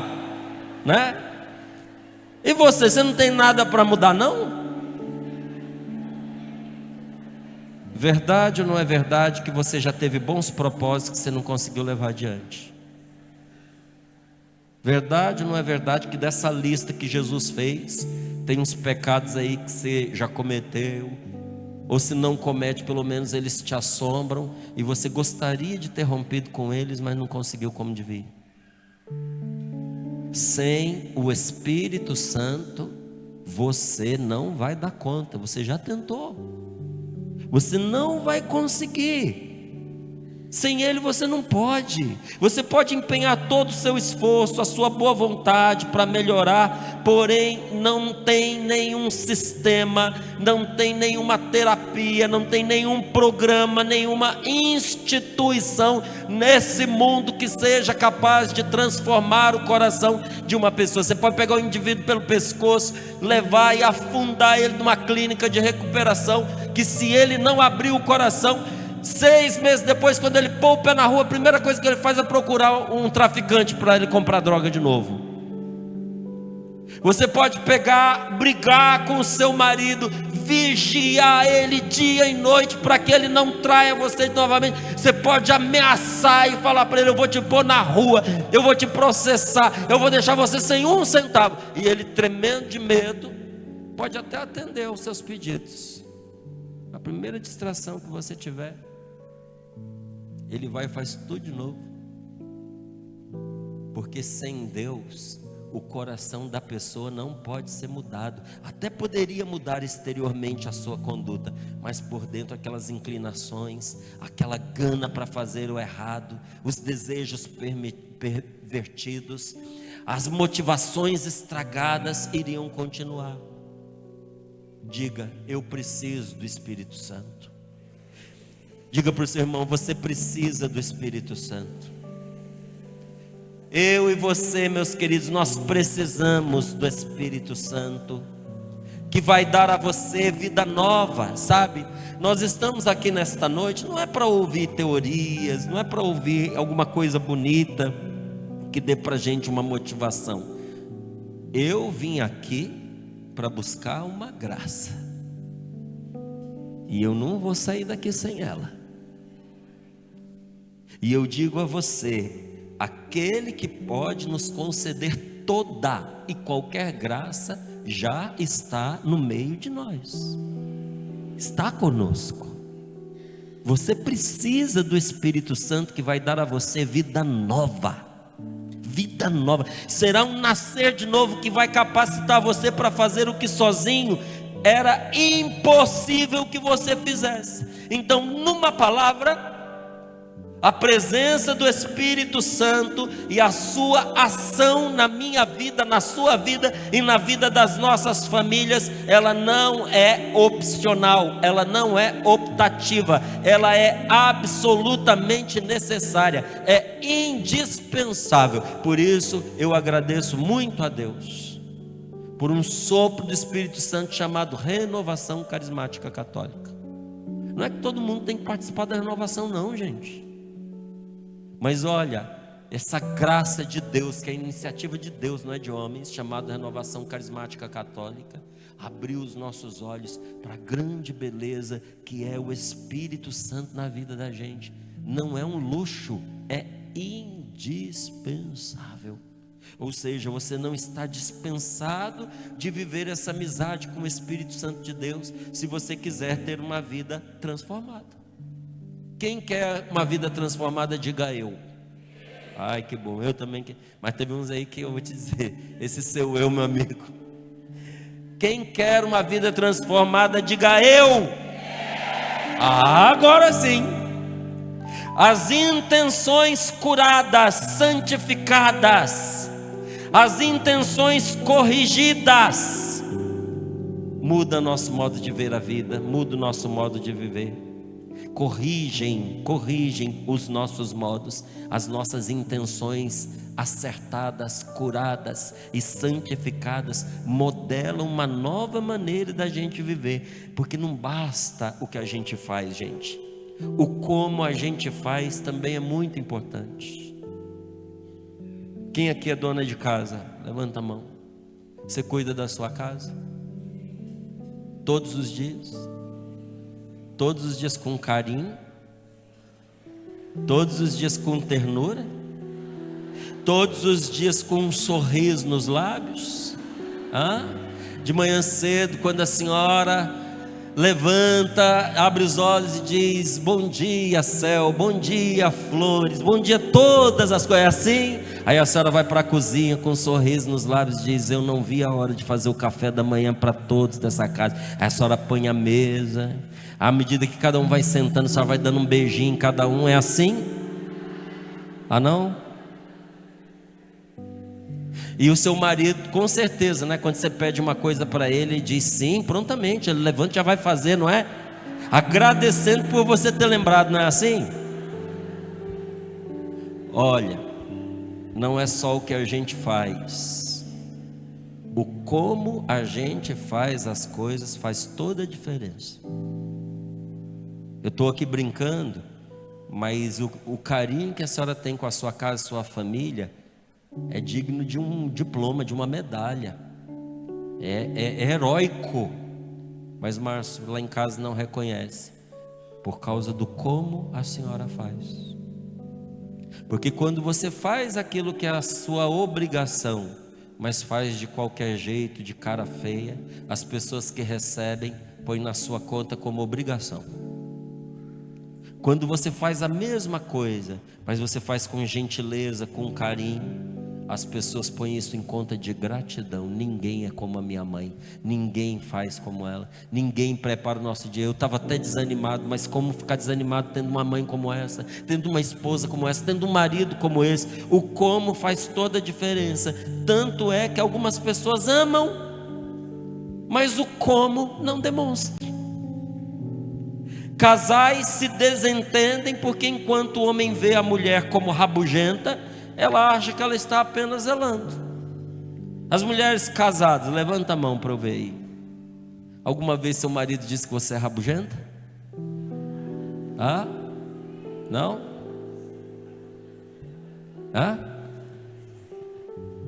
né? E você não tem nada para mudar não? Verdade ou não é verdade que você já teve bons propósitos que você não conseguiu levar adiante? Verdade ou não é verdade que dessa lista que Jesus fez, tem uns pecados aí que você já cometeu, ou se não comete, pelo menos eles te assombram, e você gostaria de ter rompido com eles, mas não conseguiu como devia? Sem o Espírito Santo, você não vai dar conta, você já tentou, você não vai conseguir. Sem Ele você não pode. Você pode empenhar todo o seu esforço, a sua boa vontade para melhorar, porém não tem nenhum sistema, não tem nenhuma terapia, não tem nenhum programa, nenhuma instituição nesse mundo que seja capaz de transformar o coração de uma pessoa. Você pode pegar o indivíduo pelo pescoço, levar e afundar ele numa clínica de recuperação, que se ele não abrir o coração, 6 meses depois, quando ele põe o pé na rua, a primeira coisa que ele faz é procurar um traficante para ele comprar droga de novo. Você pode pegar, brigar com o seu marido, vigiar ele dia e noite para que ele não traia você novamente. Você pode ameaçar e falar para ele, eu vou te pôr na rua, eu vou te processar, eu vou deixar você sem um centavo. E ele, tremendo de medo, pode até atender aos seus pedidos. A primeira distração que você tiver, ele vai e faz tudo de novo. Porque sem Deus, o coração da pessoa não pode ser mudado. Até poderia mudar exteriormente a sua conduta, mas por dentro aquelas inclinações, aquela gana para fazer o errado, os desejos pervertidos, as motivações estragadas iriam continuar. Diga, eu preciso do Espírito Santo. Diga para o seu irmão, você precisa do Espírito Santo. Eu e você, meus queridos, nós precisamos do Espírito Santo, que vai dar a você vida nova, sabe? Nós estamos aqui nesta noite, não é para ouvir teorias, não é para ouvir alguma coisa bonita, que dê para a gente uma motivação. Eu vim aqui para buscar uma graça, e eu não vou sair daqui sem ela. E eu digo a você, aquele que pode nos conceder toda e qualquer graça, já está no meio de nós, está conosco. Você precisa do Espírito Santo, que vai dar a você vida nova, vida nova. Será um nascer de novo que vai capacitar você para fazer o que sozinho era impossível que você fizesse. Então, numa palavra, a presença do Espírito Santo e a sua ação na minha vida, na sua vida e na vida das nossas famílias, ela não é opcional, ela não é optativa, ela é absolutamente necessária, é indispensável. Por isso eu agradeço muito a Deus por um sopro do Espírito Santo chamado Renovação Carismática Católica. Não é que todo mundo tem que participar da renovação não, gente. Mas olha, essa graça de Deus, que é a iniciativa de Deus, não é de homens, chamada Renovação Carismática Católica, abriu os nossos olhos para a grande beleza que é o Espírito Santo na vida da gente. Não é um luxo, é indispensável. Ou seja, você não está dispensado de viver essa amizade com o Espírito Santo de Deus, se você quiser ter uma vida transformada. Quem quer uma vida transformada, diga eu. Ai, que bom, eu também quero. Mas teve uns aí que eu vou te dizer, esse seu eu, meu amigo. Quem quer uma vida transformada, diga eu. Agora sim. As intenções curadas, santificadas, as intenções corrigidas, muda nosso modo de ver a vida, muda o nosso modo de viver. Corrigem os nossos modos, as nossas intenções acertadas, curadas e santificadas, modelam uma nova maneira da gente viver, porque não basta o que a gente faz, gente, o como a gente faz também é muito importante. Quem aqui é dona de casa? Levanta a mão. Você cuida da sua casa? Todos os dias? Todos os dias com carinho? Todos os dias com ternura? Todos os dias com um sorriso nos lábios? De manhã cedo, quando a senhora levanta, abre os olhos e diz: bom dia céu, bom dia flores, bom dia todas as coisas, é assim? Aí a senhora vai para a cozinha com um sorriso nos lábios e diz: eu não vi a hora de fazer o café da manhã para todos dessa casa. Aí a senhora põe a mesa, à medida que cada um vai sentando, a senhora vai dando um beijinho em cada um, é assim? Não? E o seu marido, com certeza, né, quando você pede uma coisa para ele, ele diz sim, prontamente, ele levanta e já vai fazer, não é? Agradecendo por você ter lembrado, não é assim? Olha, não é só o que a gente faz, o como a gente faz as coisas faz toda a diferença. Eu estou aqui brincando, mas o carinho que a senhora tem com a sua casa, sua família, é digno de um diploma, de uma medalha, é heróico. Mas Márcio, lá em casa não reconhece, por causa do como a senhora faz. Porque quando você faz aquilo que é a sua obrigação, mas faz de qualquer jeito, de cara feia, as pessoas que recebem põem na sua conta como obrigação. Quando você faz a mesma coisa, mas você faz com gentileza, com carinho, as pessoas põem isso em conta de gratidão. Ninguém é como a minha mãe, ninguém faz como ela, ninguém prepara o nosso dia. Eu estava até desanimado, mas como ficar desanimado tendo uma mãe como essa, tendo uma esposa como essa, tendo um marido como esse? O como faz toda a diferença. Tanto é que algumas pessoas amam, mas o como não demonstra. Casais se desentendem porque enquanto o homem vê a mulher como rabugenta, ela acha que ela está apenas zelando. As mulheres casadas, levanta a mão para eu ver aí. Alguma vez seu marido disse que você é rabugenta? Não?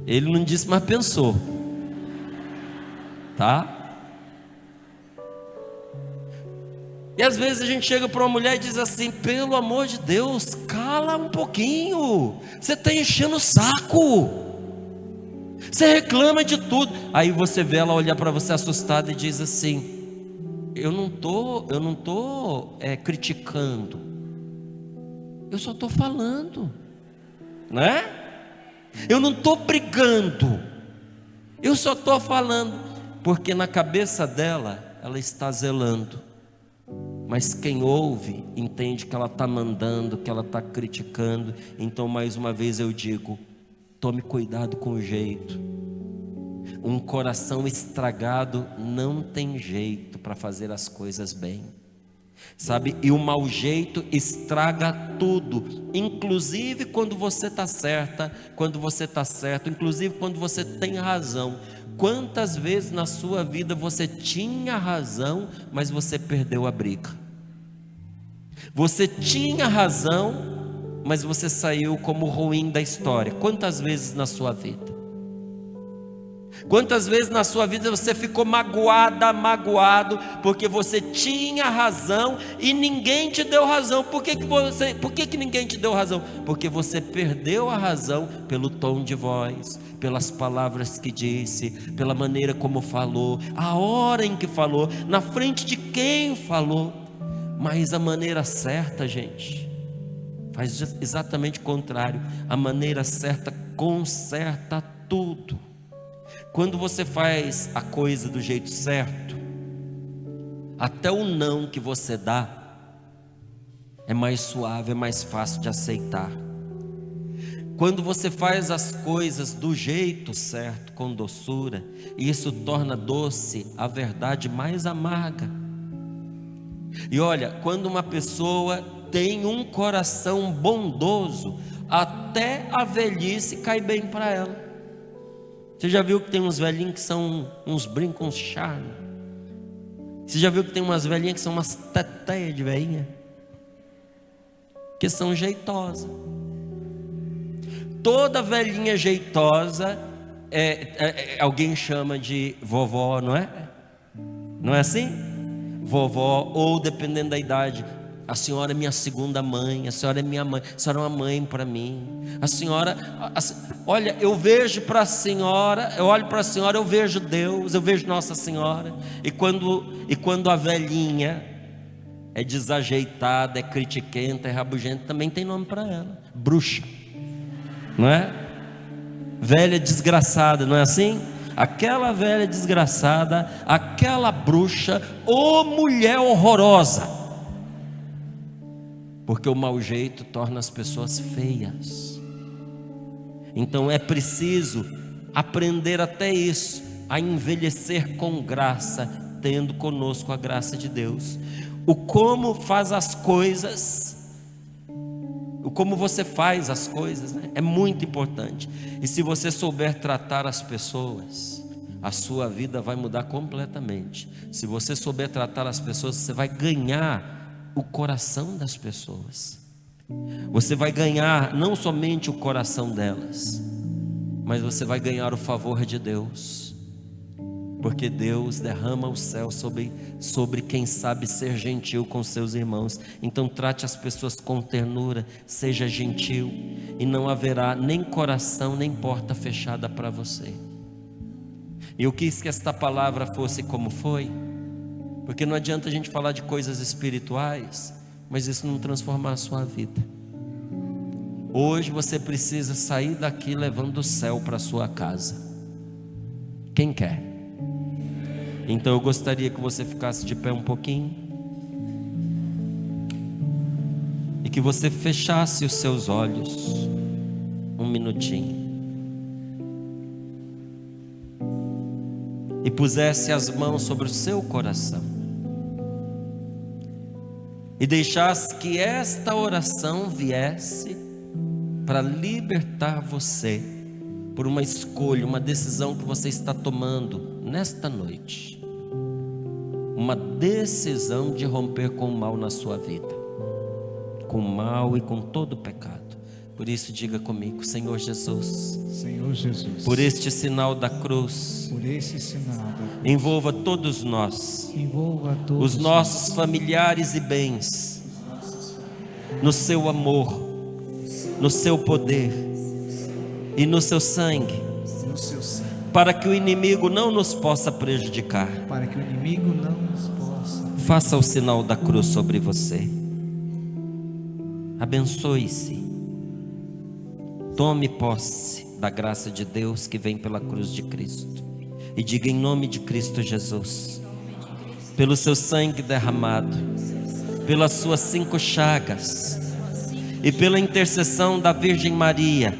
Ele não disse, mas pensou. Tá? E às vezes a gente chega para uma mulher e diz assim: pelo amor de Deus, cala um pouquinho, você está enchendo o saco, você reclama de tudo. Aí você vê ela olhar para você assustada e diz assim: eu não tô criticando, eu só estou falando, né? Eu não estou brigando, eu só estou falando, porque na cabeça dela, ela está zelando. Mas quem ouve, entende que ela está mandando, que ela está criticando. Então mais uma vez eu digo, tome cuidado com o jeito. Um coração estragado não tem jeito para fazer as coisas bem, sabe? E o mau jeito estraga tudo, inclusive quando você está certa, quando você está certo, inclusive quando você tem razão. Quantas vezes na sua vida você tinha razão, mas você perdeu a briga? Você tinha razão, mas você saiu como ruim da história. Quantas vezes na sua vida? Quantas vezes na sua vida você ficou magoado, porque você tinha razão e ninguém te deu razão? Por que ninguém te deu razão? Porque você perdeu a razão pelo tom de voz, pelas palavras que disse, pela maneira como falou, a hora em que falou, na frente de quem falou. Mas a maneira certa, gente, faz exatamente o contrário. A maneira certa conserta tudo. Quando você faz a coisa do jeito certo, até o não que você dá é mais suave, é mais fácil de aceitar. Quando você faz as coisas do jeito certo, com doçura, isso torna doce a verdade mais amarga. E olha, quando uma pessoa tem um coração bondoso, até a velhice cai bem para ela. Você já viu que tem uns velhinhos que são uns brincos, uns charme? Você já viu que tem umas velhinhas que são umas teteias de velhinha? Que são jeitosas. Toda velhinha jeitosa, alguém chama de vovó, não é? Não é assim? Vovó, ou dependendo da idade, a senhora é minha segunda mãe, a senhora é minha mãe, a senhora é uma mãe para mim. A senhora, olha, eu vejo para a senhora, eu olho para a senhora, eu vejo Deus, eu vejo Nossa Senhora. E quando a velhinha é desajeitada, é critiquenta, é rabugenta, também tem nome para ela: bruxa, não é? Velha desgraçada, não é assim? Aquela velha desgraçada, aquela bruxa, ô mulher horrorosa. Porque o mau jeito torna as pessoas feias. Então é preciso aprender até isso, a envelhecer com graça, tendo conosco a graça de Deus. O como faz as coisas, o como você faz as coisas, né? É muito importante. E se você souber tratar as pessoas, a sua vida vai mudar completamente. Se você souber tratar as pessoas, você vai ganhar o coração das pessoas. Você vai ganhar não somente o coração delas, mas você vai ganhar o favor de Deus. Porque Deus derrama o céu sobre quem sabe ser gentil com seus irmãos. Então trate as pessoas com ternura, seja gentil, e não haverá nem coração nem porta fechada para você. E eu quis que esta palavra fosse como foi, porque não adianta a gente falar de coisas espirituais, mas isso não transformar a sua vida. Hoje você precisa sair daqui levando o céu para a sua casa. Quem quer? Então eu gostaria que você ficasse de pé um pouquinho e que você fechasse os seus olhos um minutinho e pusesse as mãos sobre o seu coração e deixasse que esta oração viesse para libertar você por uma escolha, uma decisão que você está tomando nesta noite. Uma decisão de romper com o mal na sua vida, com o mal e com todo o pecado. Por isso diga comigo: Senhor Jesus, Senhor Jesus, por este sinal da cruz, por esse sinal da cruz, envolva todos nós, envolva todos os nossos familiares e bens, no seu amor, no seu poder e no seu sangue, no seu sangue, para que o inimigo não nos possa prejudicar. para que o inimigo não nos possa. Faça o sinal da cruz sobre você. Abençoe-se. Tome posse da graça de Deus que vem pela cruz de Cristo. E diga: em nome de Cristo Jesus, pelo seu sangue derramado, pelas suas 5 chagas e pela intercessão da Virgem Maria,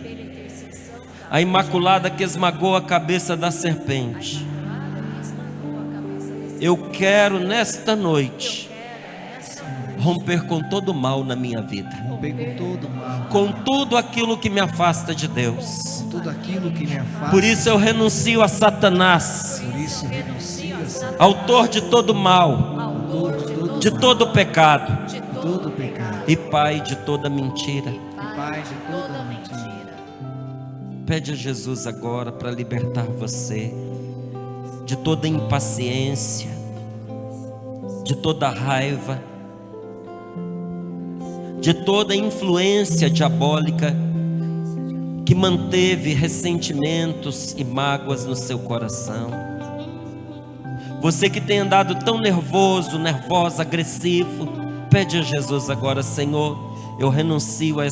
a Imaculada que esmagou a cabeça da serpente, eu quero nesta noite romper com todo o mal na minha vida, Romper com todo mal, com tudo aquilo que me afasta de Deus. com tudo aquilo que me afasta. Por isso eu renuncio a Satanás, Por isso renuncio autor de todo mal, a de todo pecado todo pecado e pai de toda mentira. e pai de toda mentira. Pede a Jesus agora para libertar você de toda impaciência, de toda raiva, de toda influência diabólica que manteve ressentimentos e mágoas no seu coração. Você que tem andado tão nervoso, nervosa, agressivo, pede a Jesus agora: Senhor, eu renuncio a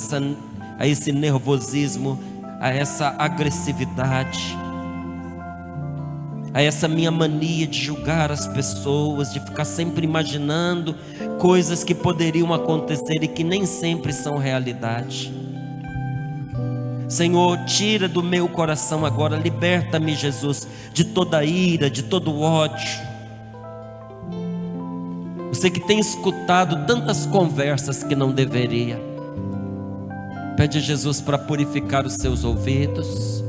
esse nervosismo, a essa agressividade, a essa minha mania de julgar as pessoas, de ficar sempre imaginando coisas que poderiam acontecer e que nem sempre são realidade. Senhor, tira do meu coração agora, liberta-me, Jesus, de toda ira, de todo ódio. Você que tem escutado tantas conversas que não deveria, pede a Jesus para purificar os seus ouvidos,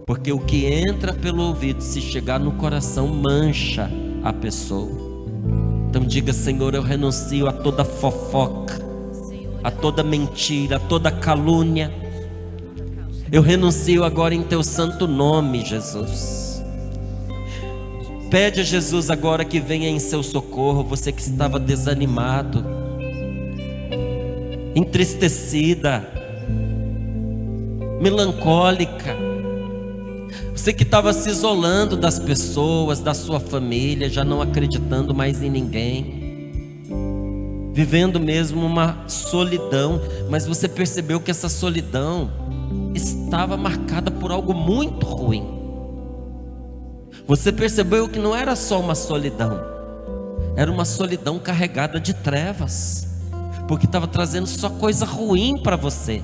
porque o que entra pelo ouvido, se chegar no coração, mancha a pessoa. Então diga: Senhor, eu renuncio a toda fofoca, a toda mentira, a toda calúnia. Eu renuncio agora em teu santo nome, Jesus. Pede a Jesus agora que venha em seu socorro. Você que estava desanimado, entristecida, melancólica, você que estava se isolando das pessoas, da sua família, já não acreditando mais em ninguém, vivendo mesmo uma solidão, mas você percebeu que essa solidão estava marcada por algo muito ruim. Você percebeu que não era só uma solidão, era uma solidão carregada de trevas, porque estava trazendo só coisa ruim para você,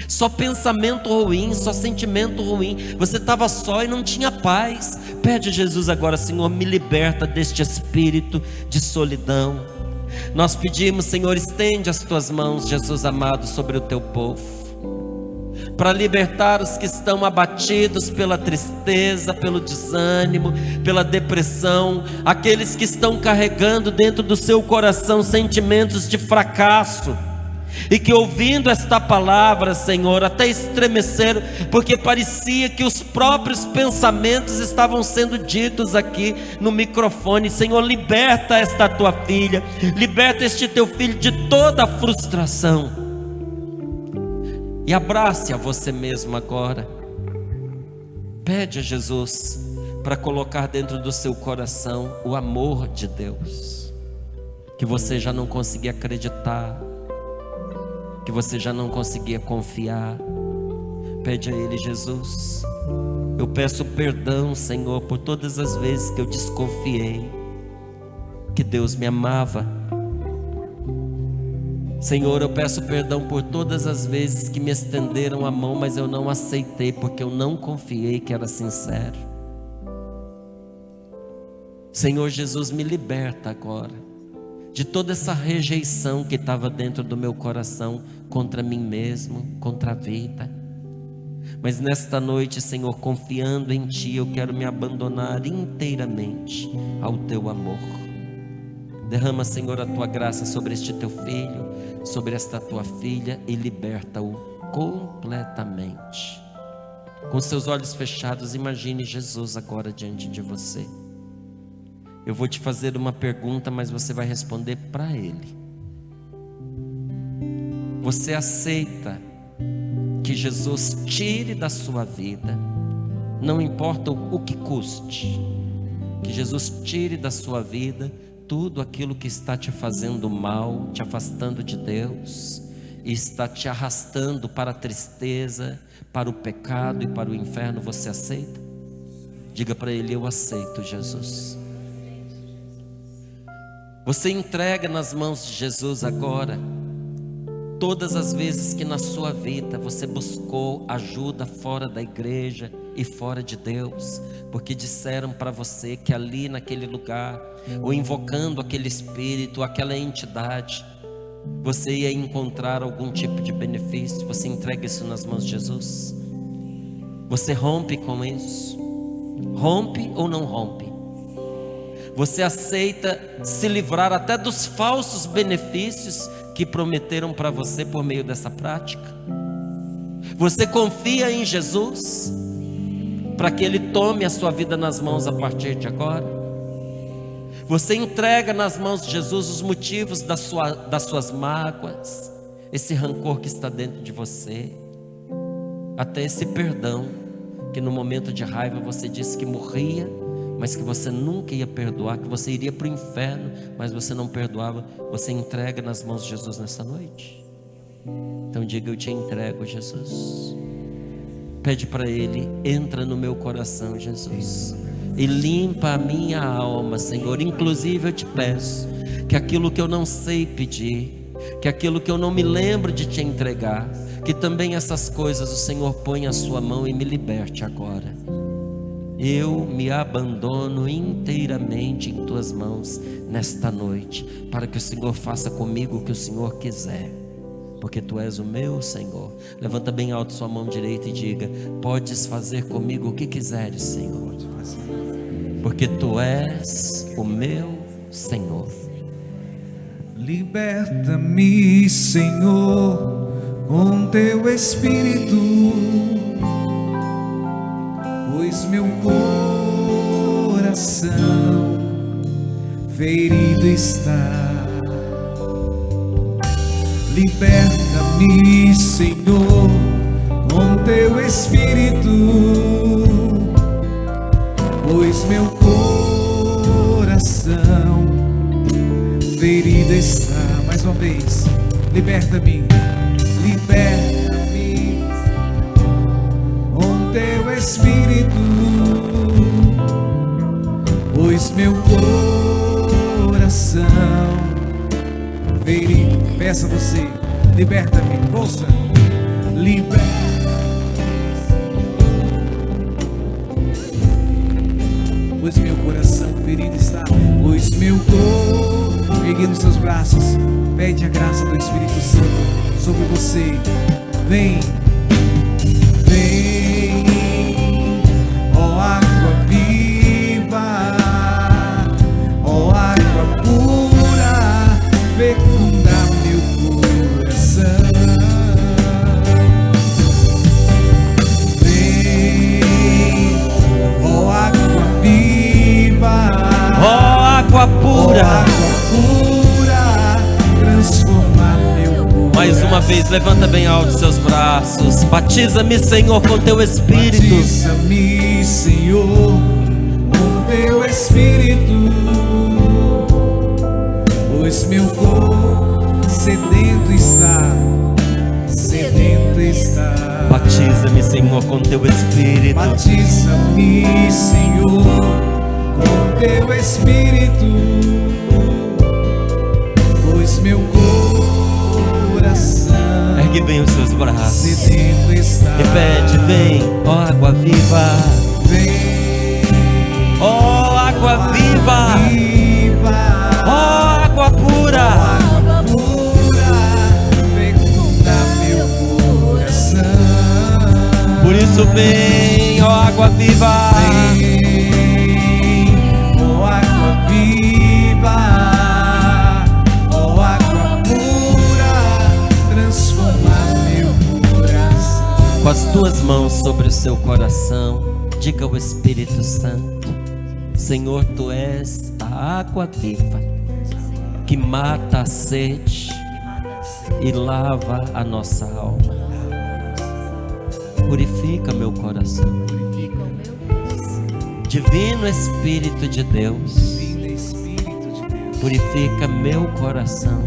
só pensamento ruim, só sentimento ruim. Você estava só e não tinha paz. Pede a Jesus agora: Senhor, me liberta deste espírito de solidão. Nós pedimos, Senhor, estende as tuas mãos, Jesus amado, sobre o teu povo, para libertar os que estão abatidos pela tristeza, pelo desânimo, pela depressão, aqueles que estão carregando dentro do seu coração sentimentos de fracasso, e que ouvindo esta palavra, Senhor, até estremeceram, porque parecia que os próprios pensamentos estavam sendo ditos aqui no microfone. Senhor, liberta esta tua filha, liberta este teu filho de toda a frustração. E abrace a você mesmo agora. Pede a Jesus para colocar dentro do seu coração o amor de Deus, que você já não conseguia acreditar, que você já não conseguia confiar. Pede a Ele: Jesus, eu peço perdão, Senhor, por todas as vezes que eu desconfiei que Deus me amava. Senhor, eu peço perdão por todas as vezes que me estenderam a mão, mas eu não aceitei, porque eu não confiei que era sincero. Senhor Jesus, me liberta agora de toda essa rejeição que estava dentro do meu coração contra mim mesmo, contra a vida. Mas nesta noite, Senhor, confiando em Ti, eu quero me abandonar inteiramente ao Teu amor. Derrama, Senhor, a Tua graça sobre este Teu filho, sobre esta Tua filha, e liberta-o completamente. Com seus olhos fechados, imagine Jesus agora diante de você. Eu vou te fazer uma pergunta, mas você vai responder para Ele. Você aceita que Jesus tire da sua vida, não importa o que custe, que Jesus tire da sua vida tudo aquilo que está te fazendo mal, te afastando de Deus, e está te arrastando para a tristeza, para o pecado e para o inferno, você aceita? Diga para ele: eu aceito, Jesus. Você entrega nas mãos de Jesus agora todas as vezes que na sua vida você buscou ajuda fora da igreja e fora de Deus, porque disseram para você que ali naquele lugar, ou invocando aquele espírito, aquela entidade, você ia encontrar algum tipo de benefício. Você entrega isso nas mãos de Jesus? Você rompe com isso? Rompe ou não rompe? Você aceita se livrar até dos falsos benefícios que prometeram para você por meio dessa prática? Você confia em Jesus para que Ele tome a sua vida nas mãos a partir de agora? Você entrega nas mãos de Jesus os motivos das suas mágoas, esse rancor que está dentro de você, até esse perdão que no momento de raiva você disse que morria, mas que você nunca ia perdoar, que você iria para o inferno, mas você não perdoava. Você entrega nas mãos de Jesus nessa noite? Então diga: eu te entrego, Jesus. Pede para Ele: entra no meu coração, Jesus, e limpa a minha alma, Senhor. Inclusive eu te peço que aquilo que eu não sei pedir, que aquilo que eu não me lembro de te entregar, que também essas coisas o Senhor põe a sua mão e me liberte agora. Eu me abandono inteiramente em tuas mãos nesta noite, para que o Senhor faça comigo o que o Senhor quiser, porque tu és o meu Senhor. Levanta bem alto sua mão direita e diga: podes fazer comigo o que quiseres, Senhor, porque tu és o meu Senhor. Liberta-me, Senhor, com teu Espírito, pois meu coração ferido está. Liberta-me, Senhor, com teu Espírito, pois meu coração ferido está. Mais uma vez: liberta-me, liberta-me com teu Espírito, pois meu coração ferido. Peça você: liberta-me, força, liberta-me, pois meu coração ferido está. Pois meu corpo, pegue nos seus braços, pede a graça do Espírito Santo sobre você. Vem, vem, ó água viva, ó água pura, fecunda meu coração. Vem, ó água viva, Ó água pura, transforma meu coração. mais uma vez, levanta bem alto seus braços. Batiza-me, Senhor, com teu Espírito. Batiza-me, Senhor, com teu Espírito, pois meu corpo sedento está, sedento está. Batiza-me, Senhor, com teu Espírito. Batiza-me, Senhor, com teu Espírito, pois meu coração Ergue bem os seus braços. sedento está. Repete: vem, ó água viva, Vem, ó água viva, viva, ó água pura. água pura, fecunda meu coração. Por isso vem, ó água viva. Vem, ó água viva, ó água pura, transforma meu coração. Com as tuas mãos sobre o seu coração, diga ao Espírito Santo: Senhor, tu és a água viva que mata a sede e lava a nossa alma. Purifica meu coração. Divino Espírito de Deus, Vinda Espírito de Deus, purifica meu coração.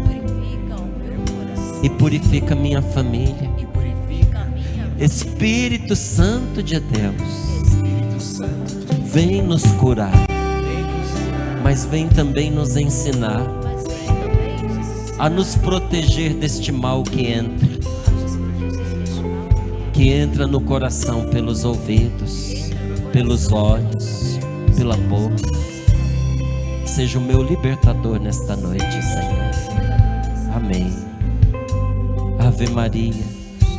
e purifica minha família. e purifica a minha vida. Espírito Santo de Deus, Espírito Santo de Deus, vem nos curar, vem nos curar, mas vem também nos ensinar mas vem também nos ensinar a nos proteger deste mal que entra no coração pelos ouvidos, pelos olhos, pela boca. Seja o meu libertador nesta noite, Senhor. Amém. Ave Maria,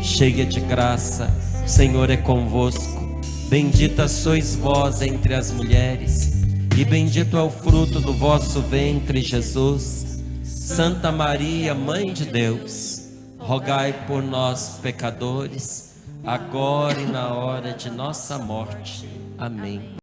cheia de graça, o Senhor é convosco. Bendita sois vós entre as mulheres, e bendito é o fruto do vosso ventre, Jesus. Santa Maria, Mãe de Deus, rogai por nós, pecadores, agora e na hora de nossa morte. Amém.